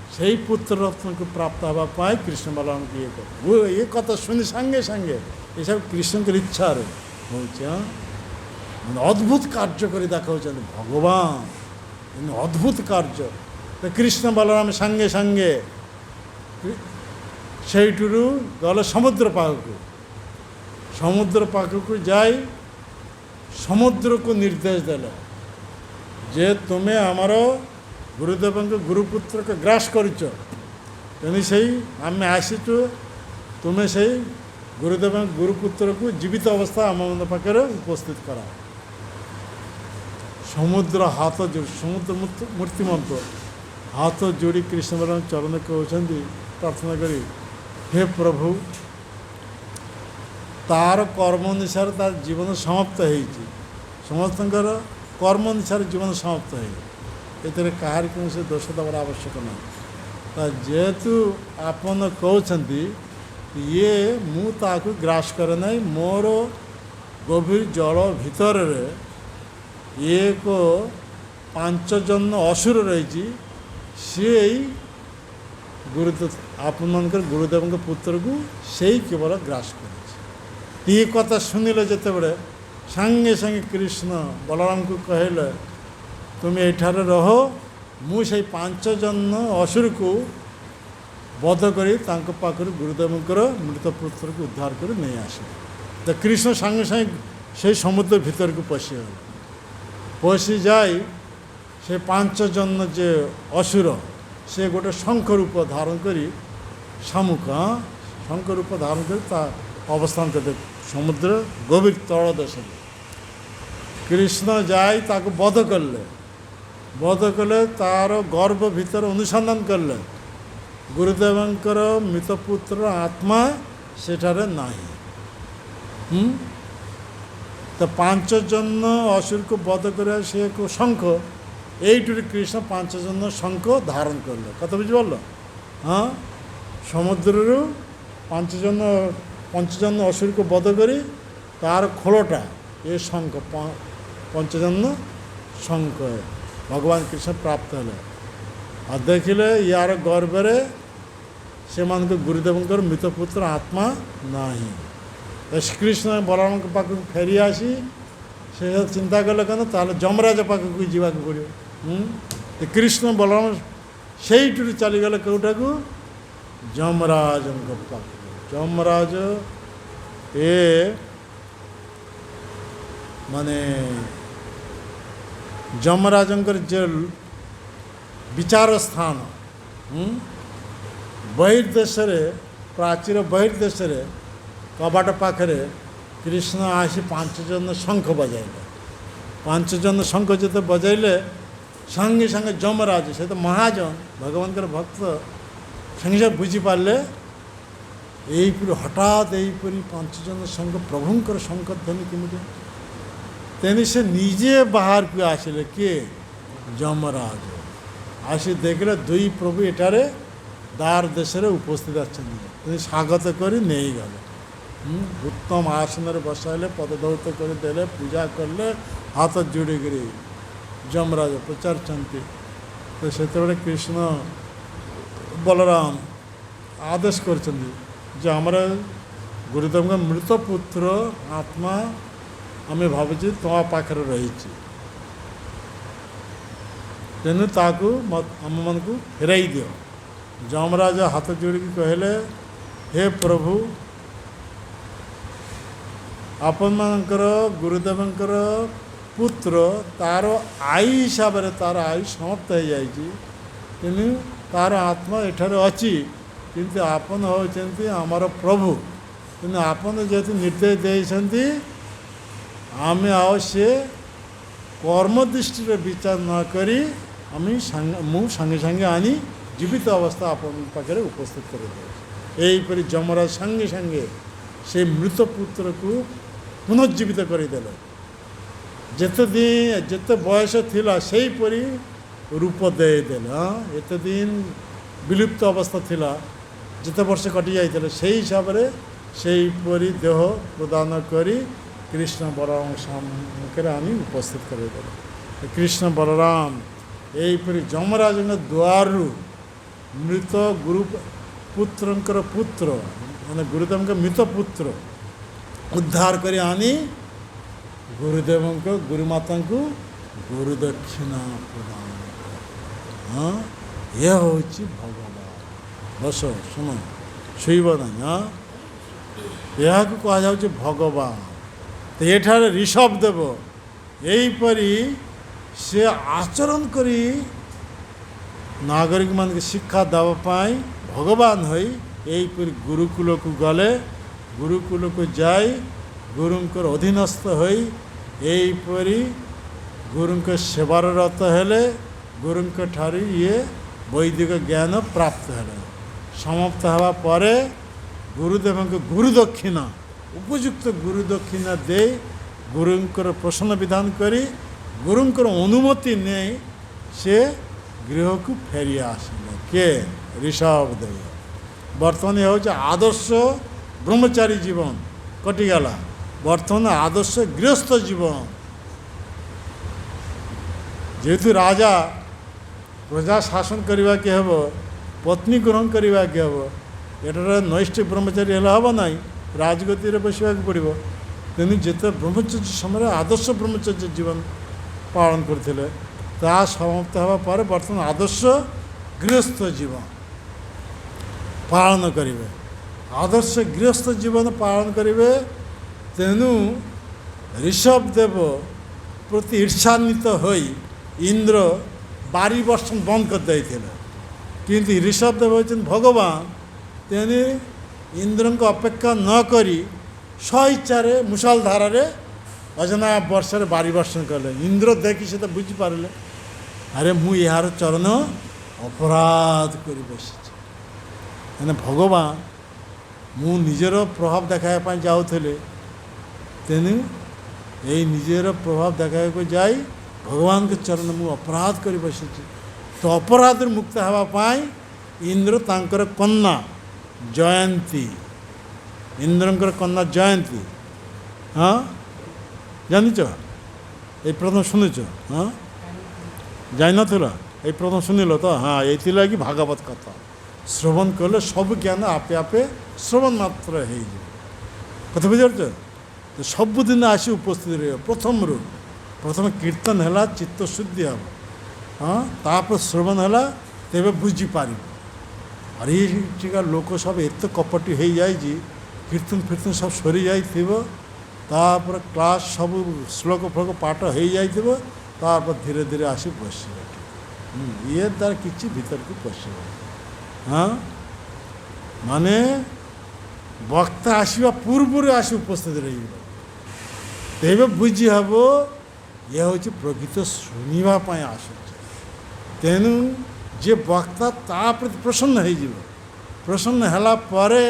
से पुत्र रत्न को प्राप्त हाँपाई कृष्ण बलराम की वो ये कथा शुनि सांगे सांगे ये सब कृष्ण की इच्छा हो अद्भुत कार्य कर देखा भगवान अद्भुत कार्य तो कृष्ण बलराम सांगे सांगे से गल समुद्र पाखक जाए समुद्र को निर्देश देले जे तुम्हें आमर गुरुदेव गुरुपुत्र को ग्रास करेणु से आम आसीचु तुम्हें से गुरुदेव गुरुपुत्र को जीवित अवस्था आम पाखे उपस्थित करा समुद्र हाथ जोड़ समुद्र मूर्तिमंत हाथ जोड़ी कृष्ण बलराम चरण कहते प्रार्थना करी हे प्रभु तार कर्म अनुसार तार जीवन समाप्त हो समस्त कर्म अनुसार जीवन समाप्त हो कहार कौन से दोष देवार आवश्यक ना जेहेतु आपन कहते ଇଏ ମୁଁ ତାକୁ ଗ୍ରାସ କରେ ନାହିଁ। ମୋର ଗଭୀର ଜଳ ଭିତରରେ ଏକ 5 ଜନ୍ମ ଅସୁର ରହିଛି। ସିଏ ଏଇ ଆପଣମାନଙ୍କର ଗୁରୁଦେବଙ୍କ ପୁତ୍ରକୁ ସେଇ କେବଳ ଗ୍ରାସ କରିଛି। ଏ କଥା ଶୁଣିଲେ ଯେତେବେଳେ ସାଙ୍ଗେ ସାଙ୍ଗେ କୃଷ୍ଣ ବଳରାମକୁ କହିଲେ ତୁମେ ଏଠାରେ ରହ, ମୁଁ ସେଇ 5 ଜନ୍ମ ଅସୁରକୁ ବଧ କରି ତାଙ୍କ ପାଖରୁ ଗୁରୁଦେବଙ୍କର ମୃତ ପୁତ୍ରକୁ ଉଦ୍ଧାର କରି ନେଇ ଆସିଲେ। ତ କୃଷ୍ଣ ସାଙ୍ଗେ ସାଙ୍ଗେ ସେଇ ସମୁଦ୍ର ଭିତରକୁ ପଶିଗଲେ। ପଶି ଯାଇ ସେ 5 ଜନ୍ମ ଯେ ଅସୁର ସେ ଗୋଟେ ଶଙ୍ଖ ରୂପ ଧାରଣ କରି ଶଙ୍ଖ ରୂପ ଧାରଣ କରି ତା ଅବସ୍ଥାନ କରିଥିଲେ ସମୁଦ୍ର ଗଭୀର ତଳ ଦେଶରେ। କୃଷ୍ଣ ଯାଇ ତାକୁ ବଧ କଲେ ତାର ଗର୍ଭ ଭିତରେ ଅନୁସନ୍ଧାନ କଲେ ଗୁରୁଦେବଙ୍କର ମୃତ ପୁତ୍ର ଆତ୍ମା ସେଠାରେ ନାହିଁ। ତ 5 ଜନ୍ମ ଅସୁରକୁ ବଧ କରିବା ସେ ଏକ ଶଙ୍ଖ, এইটুরি কৃষ্ণ 5 ଜନ୍ମ ଶଙ୍ଖ ଧାରଣ କଲେ। କଥା ବୁଝିପାରିଲ? ହଁ, ସମୁଦ୍ରରୁ 5 ଜନ୍ମ ଅସୁରକୁ ବଧ କରି ତାର ଖୋଳଟା ଏ ଶଙ୍ଖ 5 ଜନ୍ମ ଶଙ୍ଖ ଭଗବାନ କୃଷ୍ଣ ପ୍ରାପ୍ତ ହେଲେ। ଆଉ ଦେଖିଲେ ୟାର ଗର୍ଭରେ ସେମାନଙ୍କ ଗୁରୁଦେବଙ୍କର ମୃତ ପୁତ୍ର ଆତ୍ମା ନାହିଁ। ଶ୍ରୀକୃଷ୍ଣ ବଳରାମଙ୍କ ପାଖକୁ ଫେରି ଆସି ସେ ଚିନ୍ତା କଲେ କ'ଣ, ତାହେଲେ ଯମରାଜ ପାଖକୁ ଯିବାକୁ ପଡ଼ିବ। କୃଷ୍ଣ ବଳରାମ ସେଇଠୁ ଚାଲିଗଲେ କେଉଁଠାକୁ? ଯମରାଜଙ୍କ ପାଖକୁ। ଯମରାଜ ମାନେ ଯମରାଜଙ୍କର ଯେ ବିଚାର ସ୍ଥାନ ବହିର୍ଦେଶରେ, ପ୍ରାଚୀର ବହିର୍ଦେଶରେ କବାଟ ପାଖରେ କୃଷ୍ଣ ଆସି 5 ଜନ୍ମ ଶଙ୍ଖ ବଜାଇଲେ। 5 ଜନ୍ମ ଶଙ୍ଖ ଯେତେ ବଜାଇଲେ ସାଙ୍ଗେ ସାଙ୍ଗେ ଯମରାଜ, ସେ ତ ମହାଜନ ଭଗବାନଙ୍କର ଭକ୍ତ, ସାଙ୍ଗେ ସାଙ୍ଗେ ବୁଝିପାରିଲେ ଏଇପରି ହଠାତ୍ ଏଇପରି 5 ଜନ୍ମ ଶଙ୍ଖ ପ୍ରଭୁଙ୍କର ଶଙ୍ଖ ଧ୍ୱନି କେମିତି। ତେଣୁ ସେ ନିଜେ ବାହାରକୁ ଆସିଲେ। କିଏ? ଯମରାଜ ଆସି ଦେଖିଲେ 2 ପ୍ରଭୁ ଏଠାରେ ଦାର ଦେଶରେ ଉପସ୍ଥିତ ଅଛନ୍ତି। ତେଣୁ ସ୍ୱାଗତ କରି ନେଇଗଲେ। ଉତ୍ତମ ଆସନରେ ବସାଇଲେ, ପଦଧୌତ କରିଦେଲେ, ପୂଜା କଲେ, ହାତ ଯୋଡ଼ିକିରି ଯମରାଜ ପଚାରୁଛନ୍ତି। ତ ସେତେବେଳେ କୃଷ୍ଣ ବଳରାମ ଆଦେଶ କରିଛନ୍ତି ଯେ ଆମର ଗୁରୁଦେବଙ୍କ ମୃତ ପୁତ୍ର ଆତ୍ମା ଆମେ ଭାବୁଛୁ ତୁମ ପାଖରେ ରହିଛି, ତେଣୁ ତାକୁ ଆମମାନଙ୍କୁ ଫେରାଇ ଦିଅ। ଯମରାଜ ହାତ ଯୋଡ଼ିକି କହିଲେ, ହେ ପ୍ରଭୁ, ଆପଣମାନଙ୍କର ଗୁରୁଦେବଙ୍କର ପୁତ୍ର ତାର ଆୟୁ ହିସାବରେ ତାର ଆୟୁ ସମାପ୍ତ ହୋଇଯାଇଛି, ତେଣୁ ତାର ଆତ୍ମା ଏଠାରେ ଅଛି, କିନ୍ତୁ ଆପଣ ହେଉଛନ୍ତି ଆମର ପ୍ରଭୁ। ତେଣୁ ଆପଣ ଯେହେତୁ ନିର୍ଦ୍ଦେଶ ଦେଇଛନ୍ତି, ଆମେ ଆଉ ସେ କର୍ମ ଦୃଷ୍ଟିରେ ବିଚାର ନ କରି ମୁଁ ସାଙ୍ଗେ ସାଙ୍ଗେ ଆଣି ଜୀବିତ ଅବସ୍ଥା ଆପଣଙ୍କ ପାଖରେ ଉପସ୍ଥିତ କରିଦେଉଛି। ଏହିପରି ଯମରାଜ ସାଙ୍ଗେ ସାଙ୍ଗେ ସେ ମୃତ ପୁତ୍ରକୁ ପୁନର୍ଜୀବିତ କରିଦେଲେ। ଯେତେ ବୟସ ଥିଲା ସେହିପରି ରୂପ ଦେଇଦେଲେ। ଏତେ ଦିନ ବିଲୁପ୍ତ ଅବସ୍ଥା ଥିଲା, ଯେତେ ବର୍ଷ କଟି ଯାଇଥିଲେ ସେଇ ହିସାବରେ ସେହିପରି ଦେହ ପ୍ରଦାନ କରି କୃଷ୍ଣ ବଳରାମ ସମ୍ମୁଖରେ ଆଣି ଉପସ୍ଥିତ କରିଦେଲେ। କୃଷ୍ଣ ବଳରାମ ଏହିପରି ଯମରାଜଙ୍କ ଦ୍ୱାରରୁ ମୃତ ପୁତ୍ରଙ୍କର ପୁତ୍ର ମାନେ ଗୁରୁଦେବଙ୍କ ମୃତ ପୁତ୍ର ଉଦ୍ଧାର କରି ଆଣି ଗୁରୁଦେବଙ୍କ ଗୁରୁମାତାଙ୍କୁ ଗୁରୁ ଦକ୍ଷିଣା ପ୍ରଦାନ କଲେ। ଏ ହେଉଛି ଭଗବାନ। ବସ, ଶୁଣ, ଶୋଇବ ନାହିଁ। ଏହାକୁ କୁହାଯାଉଛି ଭଗବାନ। ତ ଏଠାରେ ଋଷଭ ଦେବ ଏହିପରି ସେ ଆଚରଣ କରି ନାଗରିକମାନଙ୍କୁ ଶିକ୍ଷା ଦେବା ପାଇଁ ଭଗବାନ ହୋଇ ଏହିପରି ଗୁରୁକୁଳକୁ ଗଲେ। ଗୁରୁକୁଳକୁ ଯାଇ ଗୁରୁଙ୍କର ଅଧୀନସ୍ଥ ହୋଇ ଏହିପରି ଗୁରୁଙ୍କ ସେବାର ରତ ହେଲେ। ଗୁରୁଙ୍କ ଠାରୁ ଇଏ ବୈଦିକ ଜ୍ଞାନ ପ୍ରାପ୍ତ ହେଲେ। ସମାପ୍ତ ହେବା ପରେ ଗୁରୁଦେବଙ୍କ ଗୁରୁ ଦକ୍ଷିଣା, ଉପଯୁକ୍ତ ଗୁରୁ ଦକ୍ଷିଣା ଦେଇ ଗୁରୁଙ୍କର ପ୍ରସନ୍ନ ବିଧାନ କରି ଗୁରୁଙ୍କର ଅନୁମତି ନେଇ ସେ ଗୃହକୁ ଫେରି ଆସିଲେ। କିଏ? ଋଷଭ ଦେବ। ବର୍ତ୍ତମାନ ହେଉଛି ଆଦର୍ଶ ବ୍ରହ୍ମଚାରୀ ଜୀବନ କଟିଗଲା, ବର୍ତ୍ତମାନ ଆଦର୍ଶ ଗୃହସ୍ଥ ଜୀବନ। ଯେହେତୁ ରାଜା ପ୍ରଜା ଶାସନ କରିବାକୁ ହେବ, ପତ୍ନୀ ଗ୍ରହଣ କରିବାକୁ ହେବ, ଏଠାରେ ନୈଷ୍ଠିକ ବ୍ରହ୍ମଚାରୀ ହେଲେ ହେବ ନାହିଁ, ରାଜଗତିରେ ବସିବାକୁ ପଡ଼ିବ। ତେଣୁ ଯେତେ ବ୍ରହ୍ମଚର୍ଯ୍ୟ ସମୟରେ ଆଦର୍ଶ ବ୍ରହ୍ମଚର୍ଯ୍ୟ ଜୀବନ ପାଳନ କରିଥିଲେ, ତାହା ସମାପ୍ତ ହେବା ପରେ ବର୍ତ୍ତମାନ ଆଦର୍ଶ ଗୃହସ୍ଥ ଜୀବନ ପାଳନ କରିବେ। ଆଦର୍ଶ ଗୃହସ୍ଥ ଜୀବନ ପାଳନ କରିବେ। ତେଣୁ ଋଷଭ ଦେବ ପ୍ରତି ଈର୍ଷାନ୍ୱିତ ହୋଇ ଇନ୍ଦ୍ର ବାରି ବର୍ଷଣ ବନ୍ଦ କରିଦେଇଥିଲେ। କିନ୍ତୁ ଋଷଭ ଦେବ ହେଉଛନ୍ତି ଭଗବାନ, ତେଣୁ ଇନ୍ଦ୍ରଙ୍କ ଅପେକ୍ଷା ନ କରି ସ୍ୱଇଚ୍ଛାରେ ମୁଷଳ ଧାରାରେ ଅଜନା ବର୍ଷରେ ବାରି ବର୍ଷଣ କଲେ। ଇନ୍ଦ୍ର ଦେଖି ସେ ତ ବୁଝିପାରିଲେ, ଆରେ ମୁଁ ଏହାର ଚରଣ ଅପରାଧ କରି ବସିଛି। ମାନେ ଭଗବାନ ମୁଁ ନିଜର ପ୍ରଭାବ ଦେଖାଇବା ପାଇଁ ଯାଉଥିଲେ, ତେଣୁ ଏଇ ନିଜର ପ୍ରଭାବ ଦେଖାଇବାକୁ ଯାଇ ଭଗବାନଙ୍କ ଚରଣ ମୁଁ ଅପରାଧ କରି ବସିଛି। ତ ଅପରାଧରୁ ମୁକ୍ତ ହେବା ପାଇଁ ଇନ୍ଦ୍ର ତାଙ୍କର କନ୍ୟା ଜୟନ୍ତୀ, ଇନ୍ଦ୍ରଙ୍କର କନ୍ୟା ଜୟନ୍ତୀ, ହଁ ଜାଣିଛ? ଏଇ ପ୍ରଥମ ଶୁଣିଛ? ହଁ ଜାଣିନଥିଲ? ଏଇ ପ୍ରଥମ ଶୁଣିଲ ତ? ହଁ, ଏଇଥିଲାଗି ଭାଗବତ କଥା ଶ୍ରବଣ କଲେ ସବୁ ଜ୍ଞାନ ଆପେ ଆପେ ଶ୍ରବଣ ମାତ୍ର ହେଇଯିବ। କଥା ବୁଝିପାରୁଛ? ତ ସବୁଦିନ ଆସି ଉପସ୍ଥିତ ରହିବ। ପ୍ରଥମେ କୀର୍ତ୍ତନ ହେଲା, ଚିତ୍ତ ଶୁଦ୍ଧି ହେବ, ହଁ, ତାପରେ ଶ୍ରବଣ ହେଲା, ତେବେ ବୁଝିପାରିବ। ଆରେ ଏଠିକା ଲୋକ ସବୁ ଏତେ କପଟି ହେଇଯାଇଛି, କୀର୍ତ୍ତନ ଫୀର୍ତ୍ତନ ସବୁ ସରିଯାଇଥିବ, ତାପରେ କ୍ଲାସ୍ ସବୁ ଶ୍ଲୋକ ଫ୍ଲୋକ ପାଠ ହେଇଯାଇଥିବ, ତାପରେ ଧୀରେ ଧୀରେ ଆସି ବସିବ। ଇଏ ଦ୍ୱାରା କିଛି ଭିତରକୁ ପଶିବ। ହଁ, ମାନେ ବକ୍ତା ଆସିବା ପୂର୍ବରୁ ଆସି ଉପସ୍ଥିତ ରହିବ, ତେବେ ବୁଝି ହେବ ଇଏ ହେଉଛି ପ୍ରକୃତ ଶୁଣିବା ପାଇଁ ଆସୁଛି। ତେଣୁ ଯିଏ ବକ୍ତା ତା ପ୍ରତି ପ୍ରସନ୍ନ ହେଇଯିବ। ପ୍ରସନ୍ନ ହେଲା ପରେ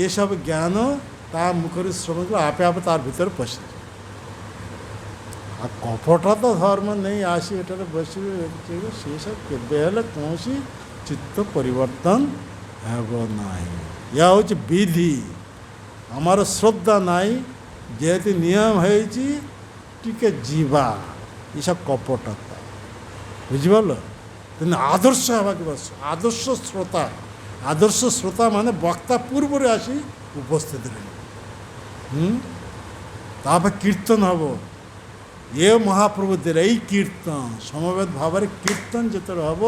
ଏସବୁ ଜ୍ଞାନ ତା ମୁଖରେ ଶ୍ରବଣ ଆପେ ଆପେ ତାର ଭିତରେ ପଶିଯିବ। ଆଉ କପଟ ତ ଧର୍ମ ନେଇ ଆସି ଏଠାରେ ବସିବେ, ସେସବୁ କେବେ ହେଲେ କୌଣସି ଚିତ୍ତ ପରିବର୍ତ୍ତନ ହେବ ନାହିଁ। ଏହା ହେଉଛି ବିଧି। ଆମର ଶ୍ରଦ୍ଧା ନାହିଁ, ଯେହେତୁ ନିୟମ ହେଇଛି ଟିକେ ଯିବା, ଏସବୁ କପଟତା। ବୁଝିପାରିଲ? ତେଣୁ ଆଦର୍ଶ ହେବାକୁ ବସ। ଆଦର୍ଶ ଶ୍ରୋତା ମାନେ ବକ୍ତା ପୂର୍ବରୁ ଆସି ଉପସ୍ଥିତ ରହିବ। ତାପରେ କୀର୍ତ୍ତନ ହେବ। ଏ ମହାପ୍ରଭୁ ଦେଲେ ଏଇ କୀର୍ତ୍ତନ ସମବେତ ଭାବରେ କୀର୍ତ୍ତନ ଯେତେବେଳେ ହେବ,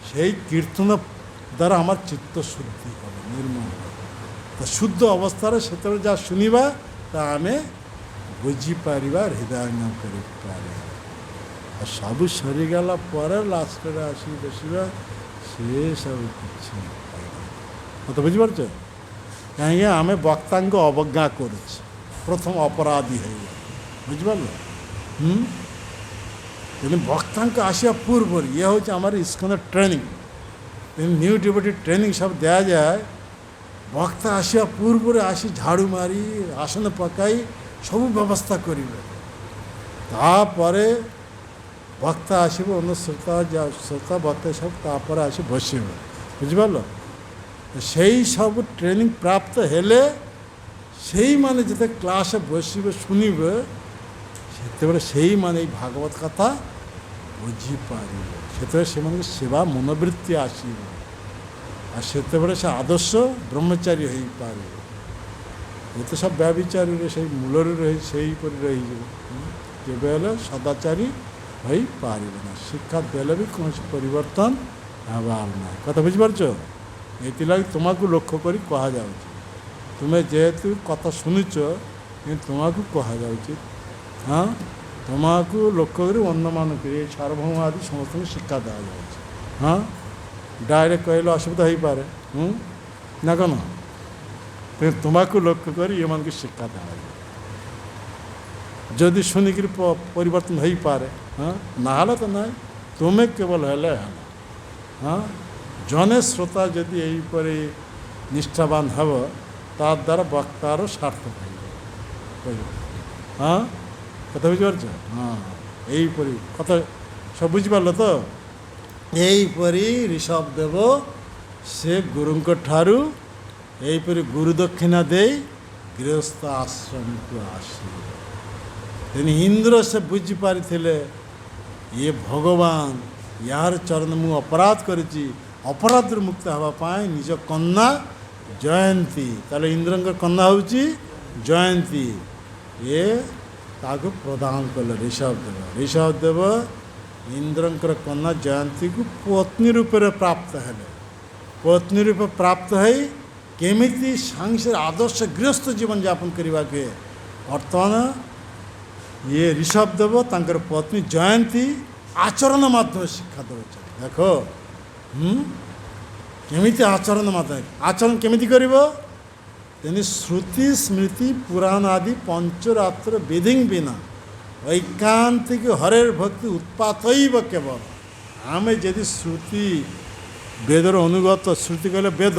ସେଇ କୀର୍ତ୍ତନ ଦ୍ୱାରା ଆମର ଚିତ୍ତ ଶୁଦ୍ଧି ହେବ, ନିର୍ମଳ ହେବ। ତ ଶୁଦ୍ଧ ଅବସ୍ଥାରେ ସେତେବେଳେ ଯାହା ଶୁଣିବା ତା ଆମେ ବୁଝିପାରିବା, ହୃଦୟଙ୍ଗମ କରିପାରିବା। ଆଉ ସବୁ ସରିଗଲା ପରେ ଲାଷ୍ଟରେ ଆସି ବସିବା, ସେସବୁ କିଛି ମୋତେ ବୁଝିପାରୁଛ? କାହିଁକି ଆମେ ବକ୍ତାଙ୍କୁ ଅବଜ୍ଞା କରୁଛୁ, ପ୍ରଥମ ଅପରାଧୀ ହେଇଗଲା। ବୁଝିପାରିଲ? ତେଣୁ ବକ୍ତାଙ୍କ ଆସିବା ପୂର୍ବରୁ ଇଏ ହେଉଛି ଆମର ଇସ୍କନ ଟ୍ରେନିଂ। ତେଣୁ ନ୍ୟୁ ଡିଭୋଟି ଟ୍ରେନିଂ ସବୁ ଦିଆଯାଏ। ବକ୍ତା ଆସିବା ପୂର୍ବରୁ ଆସି ଝାଡ଼ୁ ମାରି ଆସନ ପକାଇ ସବୁ ବ୍ୟବସ୍ଥା କରିବେ। ତାପରେ ବକ୍ତା ଆସିବ, ଶ୍ରୋତା ବକ୍ତା ସବୁ ତାପରେ ଆସି ବସିବେ। ବୁଝିପାରିଲ? ସେଇ ସବୁ ଟ୍ରେନିଂ ପ୍ରାପ୍ତ ହେଲେ ସେଇମାନେ ଯେତେ କ୍ଲାସ୍ରେ ବସିବେ ଶୁଣିବେ, ସେତେବେଳେ ସେଇମାନେ ଏଇ ଭାଗବତ କଥା ବୁଝିପାରିବେ। ସେତେବେଳେ ସେମାନଙ୍କୁ ସେବା ମନୋବୃତ୍ତି ଆସିବ, ଆଉ ସେତେବେଳେ ସେ ଆଦର୍ଶ ବ୍ରହ୍ମଚାରୀ ହେଇପାରିବ। ଏତେ ସବୁ ବ୍ୟଭିଚାରୀରେ ସେଇ ମୂଳରୁ ସେଇପରି ରହିଯିବ, କେବେ ହେଲେ ସଦାଚାରୀ ହୋଇପାରିବ ନା। ଶିକ୍ଷା ଦେଲେ ବି କୌଣସି ପରିବର୍ତ୍ତନ ହେବାର ନାହିଁ। କଥା ବୁଝିପାରୁଛ? ଏଥିଲାଗି ତୁମକୁ ଲକ୍ଷ୍ୟ କରି କୁହାଯାଉଛି। ତୁମେ ଯେହେତୁ କଥା ଶୁଣୁଛ, କିନ୍ତୁ ତୁମକୁ କୁହାଯାଉଛି, ହଁ, ତୁମକୁ ଲକ୍ଷ୍ୟ କରି ଅନ୍ୟମାନ କରି ଏ ସାର୍ବଭୌମ ଆଦି ସମସ୍ତଙ୍କୁ ଶିକ୍ଷା ଦିଆଯାଉଛି। ହଁ, ଡାଇରେକ୍ଟ କହିଲେ ଅସୁବିଧା ହେଇପାରେ, ନା କ'ଣ? ତେଣୁ ତୁମକୁ ଲକ୍ଷ୍ୟ କରି ଏମାନଙ୍କୁ ଶିକ୍ଷା ଦିଆଯାଉଛି। ଯଦି ଶୁଣିକିରି ପରିବର୍ତ୍ତନ ହେଇପାରେ, ହଁ, ନହେଲେ ତ ନାହିଁ, ତୁମେ କେବଳ ହେଲେ ହେଲା। ହଁ, ଜଣେ ଶ୍ରୋତା ଯଦି ଏହିପରି ନିଷ୍ଠାବାନ ହେବ, ତା ଦ୍ୱାରା ବକ୍ତାର ସାର୍ଥକ ହେଇଯିବ। ହଁ, କଥା ବୁଝିପାରୁଛ? ହଁ, ଏହିପରି କଥା ସବୁ ବୁଝିପାରିଲ ତ? ଏହିପରି ଋଷଭ ଦେବ ସେ ଗୁରୁଙ୍କ ଠାରୁ ଏହିପରି ଗୁରୁ ଦକ୍ଷିଣା ଦେଇ ଗୃହସ୍ଥ ଆଶ୍ରମକୁ ଆସିଲେ। ତେଣୁ ଇନ୍ଦ୍ର ସେ ବୁଝିପାରିଥିଲେ ଇଏ ଭଗବାନ, ୟାର ଚରଣ ମୁଁ ଅପରାଧ କରିଛି, ଅପରାଧରୁ ମୁକ୍ତ ହେବା ପାଇଁ ନିଜ କନ୍ୟା ଜୟନ୍ତୀ, ତାହେଲେ ଇନ୍ଦ୍ରଙ୍କ କନ୍ୟା ହେଉଛି ଜୟନ୍ତୀ, ଇଏ ତାକୁ ପ୍ରଦାନ କଲେ ଋଷଭ ଦେବ। ଋଷଭ ଦେବ ଇନ୍ଦ୍ରଙ୍କର କନ୍ୟା ଜୟନ୍ତୀକୁ ପତ୍ନୀ ରୂପରେ ପ୍ରାପ୍ତ ହେଲେ। ପତ୍ନୀ ରୂପେ ପ୍ରାପ୍ତ ହୋଇ କେମିତି ସାଂସାରିକ ଆଦର୍ଶ ଗୃହସ୍ଥ ଜୀବନଯାପନ କରିବାକୁ, ବର୍ତ୍ତମାନ ଇଏ ଋଷଭ ଦେବ ତାଙ୍କର ପତ୍ନୀ ଜୟନ୍ତୀ ଆଚରଣ ମାଧ୍ୟମରେ ଶିକ୍ଷା ଦେଉଛନ୍ତି। ଦେଖ କେମିତି ଆଚରଣ ମାଧ୍ୟମରେ, ଆଚରଣ କେମିତି କରିବ, ତେଣୁ ଶ୍ରୁତି ସ୍ମୃତି ପୁରାଣ ଆଦି ପଞ୍ଚରାତ୍ର ବିଧି ବିନା ଐକାନ୍ତିକ ହରେର ଭକ୍ତି ଉତ୍ପାତଇବ କେବଳ। ଆମେ ଯଦି ଶ୍ରୁତି ବେଦର ଅନୁଗତ, ଶ୍ରୁତି କହିଲେ ବେଦ,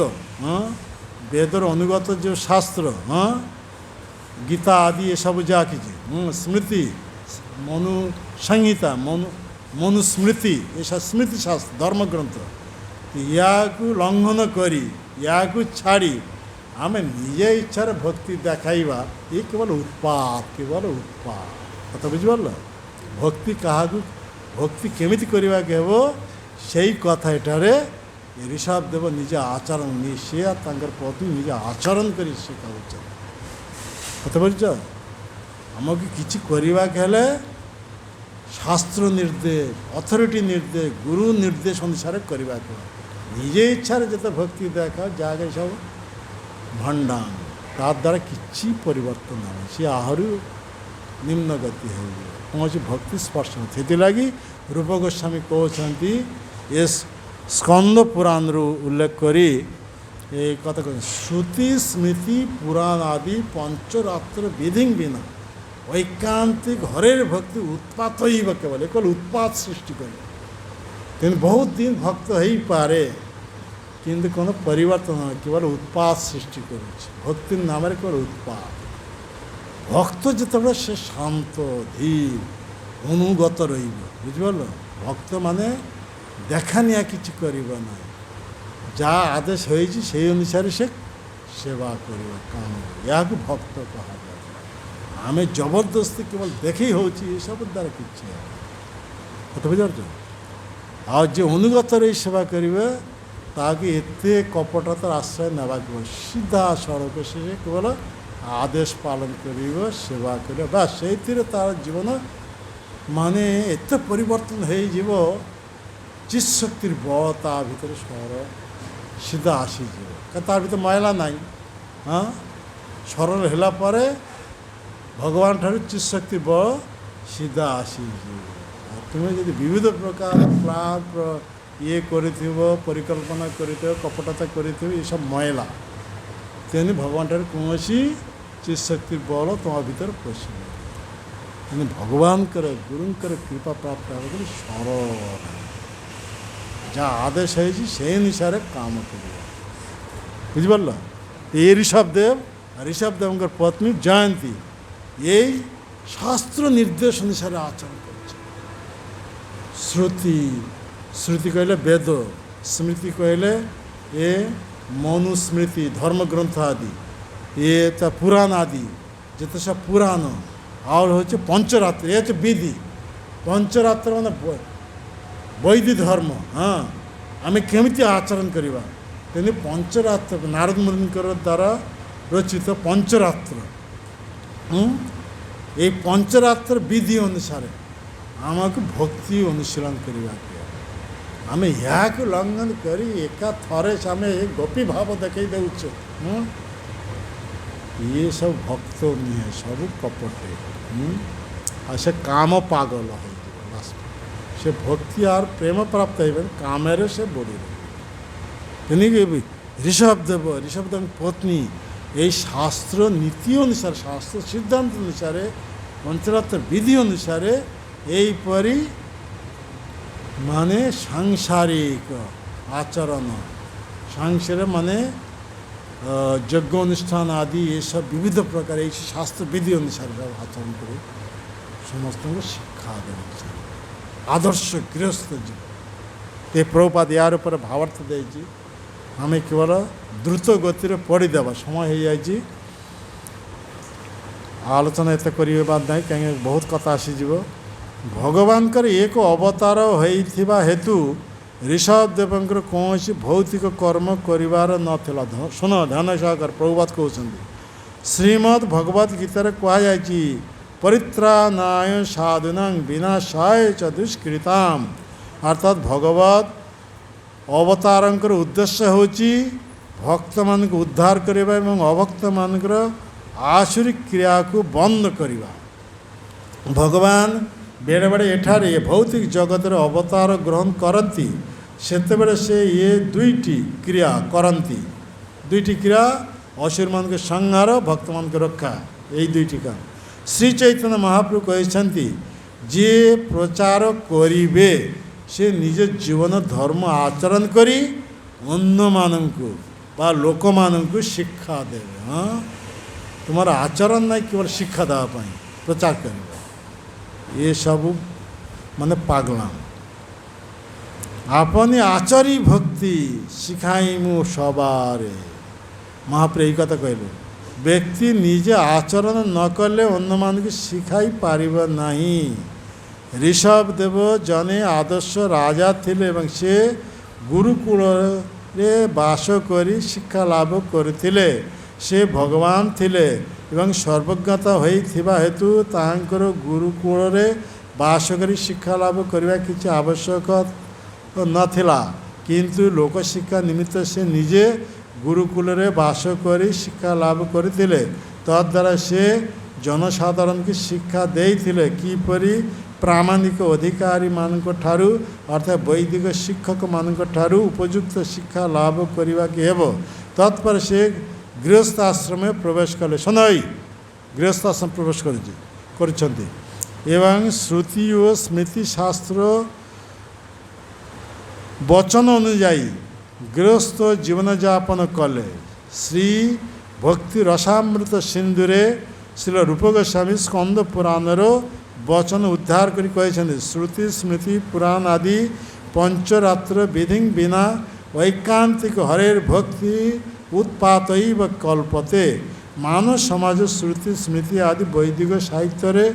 ବେଦର ଅନୁଗତ ଯେଉଁ ଶାସ୍ତ୍ର, ଗୀତା ଆଦି ଏସବୁ ଯାହା କିଛି, ସ୍ମୃତି ମନୁ ସଂହିତା, ମନୁସ୍ମୃତି, ଏସବୁ ସ୍ମୃତି ଶାସ୍ତ୍ର ଧର୍ମଗ୍ରନ୍ଥ, ୟାକୁ ଲଙ୍ଘନ କରି ୟାକୁ ଛାଡ଼ି ଆମେ ନିଜ ଇଚ୍ଛାରେ ଭକ୍ତି ଦେଖାଇବା, ଏ କେବଳ ଉତ୍ପାତ, କେବଳ ଉତ୍ପାତ। କଥା ବୁଝିପାରିଲ? ଭକ୍ତି କାହାକୁ, ଭକ୍ତି କେମିତି କରିବାକୁ ହେବ ସେଇ କଥା ଏଠାରେ ଋଷଭ ଦେବ ନିଜ ଆଚରଣ, ସେ ତାଙ୍କର ପତ୍ନୀ ନିଜ ଆଚରଣ କରି ଶିଖାଉଛନ୍ତି। କଥା ବୁଝୁଛ? ଆମକୁ କିଛି କରିବାକୁ ହେଲେ ଶାସ୍ତ୍ର ନିର୍ଦ୍ଦେଶ, ଅଥରିଟି ନିର୍ଦ୍ଦେଶ, ଗୁରୁ ନିର୍ଦ୍ଦେଶ ଅନୁସାରେ କରିବାକୁ ହେବ। ନିଜ ଇଚ୍ଛାରେ ଯେତେ ଭକ୍ତି ଦେଖାଅ ଯାହାକି ସବୁ ଭଣ୍ଡାମ, ତା ଦ୍ୱାରା କିଛି ପରିବର୍ତ୍ତନ ହେବ, ସିଏ ଆହୁରି ନିମ୍ନ ଗତି ହୋଇଯିବ, କୌଣସି ଭକ୍ତି ସ୍ପର୍ଶ ନ। ସେଥିଲାଗି ରୂପ ଗୋସ୍ୱାମୀ କହୁଛନ୍ତି, ଏ ସ୍କନ୍ଦ ପୁରାଣରୁ ଉଲ୍ଲେଖ କରି ଏ କଥା କହୁଛନ୍ତି, ଶ୍ରୁତି ସ୍ମୃତି ପୁରାଣ ଆଦି ପଞ୍ଚରାତ୍ର ବିଧି ବିନା ଐକାନ୍ତିକ ହରେର ଭକ୍ତି ଉତ୍ପାତ ହେଇବ କେବଳ, କେବଳ ଉତ୍ପାତ ସୃଷ୍ଟି କରିବ। ତେଣୁ ବହୁତ ଦିନ ଭକ୍ତ ହେଇପାରେ କିନ୍ତୁ কোনো ପରିବର୍ତ୍ତନ ନାହିଁ, କେବଳ ଉତ୍ପାତ ସୃଷ୍ଟି କରୁଛି। ଭକ୍ତି ନାମରେ କେବଳ ଉତ୍ପାତ। ଭକ୍ତ ଯେତେବେଳେ ସେ ଶାନ୍ତ ଧୀର ଅନୁଗତ ରହିବ, ବୁଝିପାରିଲ? ଭକ୍ତ ମାନେ ଦେଖାନିଆ କିଛି କରିବ ନାହିଁ, ଯାହା ଆଦେଶ ହୋଇଛି ସେହି ଅନୁସାରେ ସେ ସେବା କରିବ, କାମ କରିବ, ଏହାକୁ ଭକ୍ତ କୁହାଯାଏ। ଆମେ ଜବରଦସ୍ତି କେବଳ ଦେଖେଇ ହେଉଛି ଏସବୁ ଦ୍ୱାରା କିଛି ହେବ। କଥା ବୁଝିପାରୁଛ? ଆଉ ଯିଏ ଅନୁଗତ ରହି ସେବା କରିବେ ତାହାକୁ ଏତେ କପଟତାର ଆଶ୍ରୟ ନେବାକୁ ହେବ, ସିଧା ସଡ଼କ ସେ କେବଳ ଆଦେଶ ପାଳନ କରିବ, ସେବା କରିବ, ବା ସେଇଥିରେ ତା'ର ଜୀବନ ମାନେ ଏତେ ପରିବର୍ତ୍ତନ ହେଇଯିବ, ଚିତ୍ ଶକ୍ତିର ବଳ ତା ଭିତରେ ସରଳ ସିଧା ଆସିଯିବ, ତା ଭିତରେ ମଇଳା ନାହିଁ। ସରଳ ହେଲା ପରେ ଭଗବାନ ଠାରୁ ଚିତ୍ ଶକ୍ତି ବଳ ସିଧା ଆସିଯିବ। ଆଉ ତୁମେ ଯଦି ବିବିଧ ପ୍ରକାର ପ୍ଲାନ୍ ଇଏ କରିଥିବ, ପରିକଳ୍ପନା କରିଥିବ, କପଟତା କରିଥିବ, ଏସବୁ ମଇଳା, ତେଣୁ ଭଗବାନ ଠାରୁ କୌଣସି ଚିତ୍ ଶକ୍ତି ବଳ ତୁମ ଭିତରେ ପଶିବ। ତେଣୁ ଭଗବାନଙ୍କର ଗୁରୁଙ୍କର କୃପା ପ୍ରାପ୍ତ ହେବ ବୋଲି ସରଳ, ଯାହା ଆଦେଶ ହେଇଛି ସେହି ଅନୁସାରେ କାମ କରିବ। ବୁଝିପାରିଲ? ଏ ଋଷଭ ଦେବଙ୍କର ପତ୍ନୀ ଜୟନ୍ତୀ ଏଇ ଶାସ୍ତ୍ର ନିର୍ଦ୍ଦେଶ ଅନୁସାରେ ଆଚରଣ କରୁଛି। ଶ୍ରୁତି କହିଲେ ବେଦ, ସ୍ମୃତି କହିଲେ ଏ ମନୁସ୍ମୃତି ଧର୍ମଗ୍ରନ୍ଥ ଆଦି, ଏ ତା ପୁରାଣ ଆଦି ଯେତେ ସବୁ ପୁରାଣ, ଆଉ ହେଉଛି ପଞ୍ଚରାତ୍ର, ଏ ହେଉଛି ବିଧି। ପଞ୍ଚରାତ୍ର ମାନେ ବୈଦିକ ଧର୍ମ, ଆମେ କେମିତି ଆଚରଣ କରିବା, ତେଣୁ ପଞ୍ଚରାତ୍ର ନାରଦ ମୁନିଙ୍କର ଦ୍ୱାରା ରଚିତ ପଞ୍ଚରାତ୍ର, এই ପଞ୍ଚରାତ୍ର ବିଧି ଅନୁସାରେ ଆମକୁ ଭକ୍ତି ଅନୁଶୀଳନ କରିବାକୁ, ଆମେ ଏହାକୁ ଲଙ୍ଘନ କରି ଏକା ଥରେ ଆମେ ଗୋପୀ ଭାବ ଦେଖେଇ ଦେଉଛେ, ଇଏ ସବୁ ଭକ୍ତ ନୁହେଁ, ସବୁ କପଟେ। ଆଉ ସେ କାମ ପାଗଳ ହୋଇଯିବ, ସେ ଭକ୍ତି আর ପ୍ରେମ ପ୍ରାପ୍ତ ହେବେନି, କାମରେ ସେ ବଢ଼ି ରହିବ। ତେଣିକି ঋষভদেব ପତ୍ନୀ এই শাস্ত্র নীতি অনুসারে, শাস্ত্র সিদ্ধান্ত অনুসারে, পঞ্চরাত্র বিধি অনুসারে এইপরি মানে সাংসারিক আচরণ, সাংসার মানে যজ্ঞ অনুষ্ঠান আদি এসব বিবিধ প্রকার এই শাস্ত্র বিধি অনুসারে আচরণ করে সমস্ত শিক্ষা দেওয়া আদর্শ গৃহস্থ জীবন। এই প্রভুপাদ ইয়ার উপরে ভাবার্থ দিয়েছি, आम केवल द्रुत गति पढ़ीदेवा समय हो जाए आलोचना एत करवा ना कहीं बहुत कथा आसीज भगवान एक अवतार होता हेतु ऋषभ देवंकर कौन भौतिक कर्म करिवार नथिला। सुन ध्यान सहकार प्रभुपाद कहते श्रीमद् भगवद गीतार कहुई परित्राणाय साधुनां विनाशाय च दुष्कृताम अर्थात भगवत अवतारंकर उद्देश्य होची भक्त मान को उद्धार करवा एवं अभक्त मानकर आसुरी क्रिया को बंद करवा। भगवान बेड़े बेड़े एठारे भौतिक जगत अवतार ग्रहण करती सेतेबेले से ये दुईटी क्रिया करती दुईटी क्रिया असुर मान के संहार भक्त मान के रक्षा यही दुईटी काम श्री चैतन्य महाप्रभु कहते जे प्रचार करिबे से निज जीवन धर्म आचरण करी अन्य मानू बा लोक मानू शिक्षा देवे। हाँ तुम्हारा आचरण नहीं केवल शिक्षा देवाई प्रचार कर ये सब माने पागला अपनी आचरी भक्ति शिखाईमु सबारे महाप्रभु यही कथा कहले व्यक्ति निजे आचरण न कले अन्य मान शिखाई पारिब नहीं। ऋषभ देव जने आदर्श राजा थिले एवं से गुरुकुल रे बास करी शिक्षा लाभ करथिले से भगवान थिले एवं सर्वज्ञता होइथिबा हेतु तांकर गुरुकुल रे बास करी शिक्षा लाभ करबा किछि आवश्यक नथिला किंतु लोक शिक्षा निमित्त से निजे गुरुकुल रे बास करी शिक्षा लाभ करथिले तद्वारा से जनसाधारण की शिक्षा देइथिले किपरि प्रामाणिक अधिकारी मानक ठारू अर्थात वैदिक शिक्षक मानक ठारू उपयुक्त शिक्षा लाभ करवा के हेब तत्पर से गृहस्थ आश्रम में प्रवेश कले सनई गृहस्थ आश्रम प्रवेश कर एवं श्रुति और स्मृति शास्त्र वचन अनुजाई गृहस्थ जीवन यापन कले। श्री भक्ति रसामृत सिंधुरे श्री रूप गोस्वामी स्कंद पुराणर वचन उद्धार करी कहते श्रुति स्मृति पुराण आदि पंचरात्र विधि बिना वैकांतिक हरेर भक्ति उत्पातैव कल्पते। मानव समाज श्रुति स्मृति आदि वैदिक साहित्य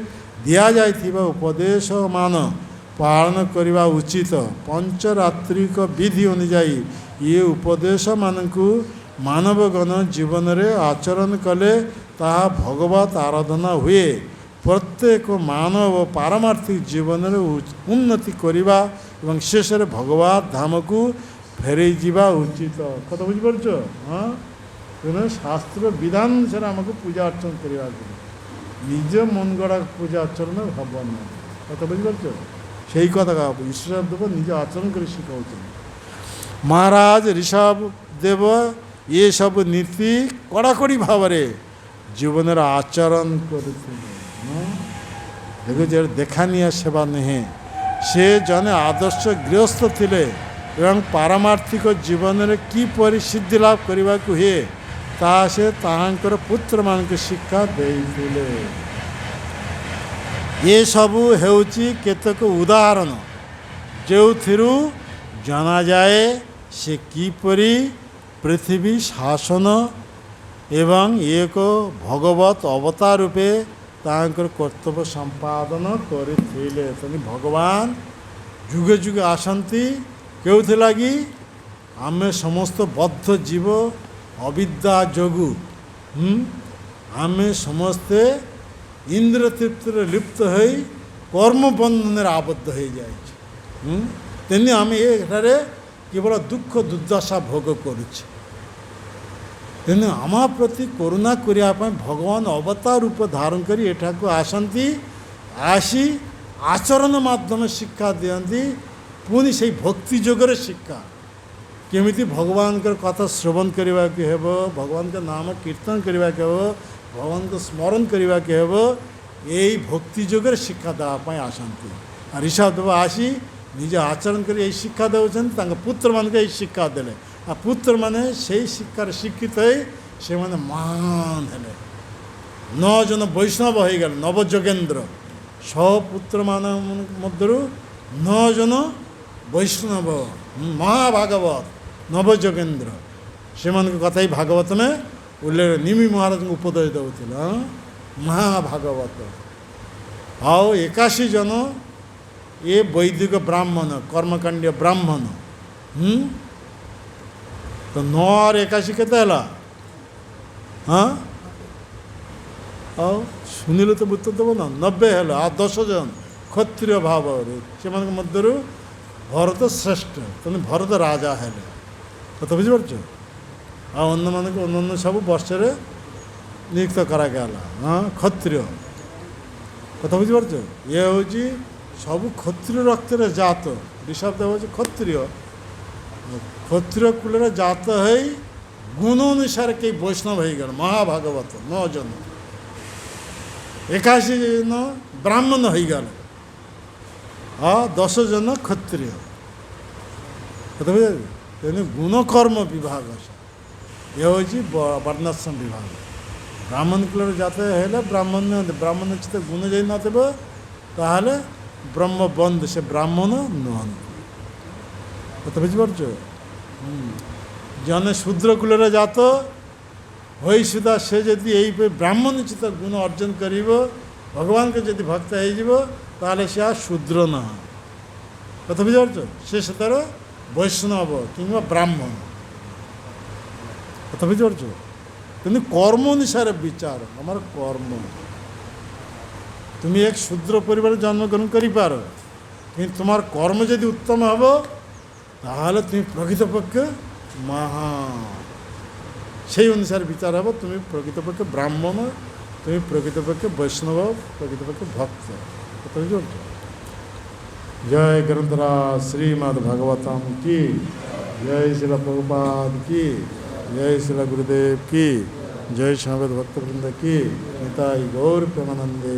दिया जाइथिबा उपदेश मान पालन करवा उचित। पंचरात्रिक विधि अनुजाई ये उपदेश मानकु मानवगण जीवन रे आचरण कले ताहा भगवत आराधना हुए। प्रत्येक मानव पारमार्थिक जीवन रे उन्नति करवा एवं शेष भगवत धाम को फेरे जीवा उचित। कत बुझिपारछ? हाँ तेना शास्त्र विधान अनुसार आमको पूजा अर्चन करवा निज मन गड़ा पूजा अर्चन हम ना। कत बुझिपारछ? सही कथा ईश्वर देव निज आचरण कर शिखाऊ। महाराज ऋषभ देव ये सब नीति कड़ाकड़ी भाव जीवन आचरण कर देखो जो देखानिया सेवा नहीं से जने आदर्श गृहस्थ थिले एवं पारमार्थिक जीवन रे की परिसिद्धि लाभ करने को हुए ता से ताहांकर पुत्र मान को शिक्षा देइथिले। ये सबू हेउची केतक उदाहरण जो थिरु जाना जाए से किपरि पृथ्वी शासन एवं एक भगवत अवतार रूपे तांकर कर्तव्य संपादन करथिले। तनि भगवान जुगे जुगे आसंती केउथि लागी आमे समस्त बद्ध जीव अविद्या जोगु आमे समस्ते इंद्र तृप्ति लिप्त हो कर्म बंधन आबद्ध हो जाए तेनी आम ये केवल दुख दुर्दशा भोग करुचे। तेणु आम प्रति करुणा करने भगवान अवतार रूप धारण कर एठा को आसती आसी आचरण माध्यम शिक्षा दियंती पुणी से भक्ति जोगर शिक्षा केमिति भगवान कथा श्रवण करने के हेब भगवान का नाम कीर्तन करने के हेब भगवान को स्मरण करने के हेब यही भक्ति जोगर शिक्षा देवाई आसती। ऋषभ देव आसी निज आचरण कर यही शिक्षा देते पुत्र मान को यही शिक्षा देले आ पुत्र माने से शिक्षार शिक्षित से माने महान हेले 9 जन वैष्णव हो गए नवजोगेन्द्र 100 पुत्र मान मध्य 9 जन वैष्णव महाभागवत नवजोगेन्द्र ସେମାନଙ୍କ କଥା ହିଁ ଭାଗବତ ଉଲ୍ଲେଖ ନିମି ମହାରାଜଙ୍କୁ ଉପଦେଶ ଦେଉଥିଲେ ମହାଭାଗବତ। ଆଉ 81 ଜଣ ଏ ବୈଦିକ ବ୍ରାହ୍ମଣ କର୍ମକାଣ୍ଡୀୟ ବ୍ରାହ୍ମଣ। ତ 9 और 81 କେତେ ହେଲା? ଆଉ ଶୁଣିଲେ ତ ବୁତ ଦେବ ନା 90 ହେଲା। ଆଉ 10 ଜଣ କ୍ଷତ୍ରିୟ ଭାବରେ ସେମାନଙ୍କ ମଧ୍ୟରୁ ଭରତ ଶ୍ରେଷ୍ଠ, ତେଣୁ ଭରତ ରାଜା ହେଲେ। କଥା ବୁଝିପାରୁଛ? ଆଉ ଅନ୍ୟମାନଙ୍କୁ ଅନ୍ୟାନ୍ୟ ସବୁ ବର୍ଷରେ ନିଯୁକ୍ତ କରାଗଲା କ୍ଷତ୍ରିୟ। କଥା ବୁଝିପାରୁଛ? ଇଏ ହେଉଛି ସବୁ କ୍ଷତ୍ରିୟ ରକ୍ତରେ ଜାତ। ଋଷଭଦେବ ହେଉଛି କ୍ଷତ୍ରିୟ, କ୍ଷତ୍ରିୟ କୂଳରେ ଜାତ ହେଇ ଗୁଣ ଅନୁସାରେ କେହି ବୈଷ୍ଣବ ହେଇଗଲେ ମହାଭାଗବତ 9 ଜଣ। 81 ଜଣ ବ୍ରାହ୍ମଣ ହେଇଗଲେ ଆଉ 10 ଜଣ କ୍ଷତ୍ରିୟ। କଥା ବୁଝିପାରୁଛ? ତେଣୁ ଗୁଣ କର୍ମ ବିଭାଗ ଇଏ ହେଉଛି ବର୍ଣ୍ଣାଶ୍ରମ ବିଭାଗ। ବ୍ରାହ୍ମଣ କୂଳରେ ଜାତ ହେଲେ ବ୍ରାହ୍ମଣ ଚିତ ଗୁଣ ଯାଇ ନଥିବ ତାହେଲେ ବ୍ରହ୍ମବନ୍ଧ, ସେ ବ୍ରାହ୍ମଣ ନୁହନ୍ତି। କଥା ବୁଝିପାରୁଛ? ଜଣେ ଶୂଦ୍ର କୂଳରେ ଜାତ ହୋଇ ସୁଦ୍ଧା ସେ ଯଦି ଏଇପରି ବ୍ରାହ୍ମଣ ଚିତ ଗୁଣ ଅର୍ଜନ କରିବ, ଭଗବାନଙ୍କ ଯଦି ଭକ୍ତ ହେଇଯିବ, ତାହେଲେ ସେ ଆଉ ଶୂଦ୍ର ନୁହଁ। କଥା ବୁଝିପାରୁଛ? ସେ ସେଥିର ବୈଷ୍ଣବ କିମ୍ବା ବ୍ରାହ୍ମଣ। କଥା ବୁଝିପାରୁଛ? କିନ୍ତୁ କର୍ମ ଅନୁସାରେ ବିଚାର, ଆମର କର୍ମ। তুমি এক শূদ্র পরিবারে জন্মগ্রহণ করিপার, কিন্তু তোমার কর্ম যদি উত্তম হব তাহলে তুমি প্রকৃতপক্ষে সেই অনুসারে বিচার হব, তুমি প্রকৃতপক্ষে ব্রাহ্মণ, তুমি প্রকৃতপক্ষে বৈষ্ণব, প্রকৃতপক্ষে ভক্ত। কথা বুঝতে? জয় গ্রন্থরাজ শ্রীমদ ভাগবতম কি জয়, শিল প্রভুপাদ কি জয়, শিল গুরুদেব কি जय समवेत भक्तवृंद की निताई गौर प्रेमानंदे।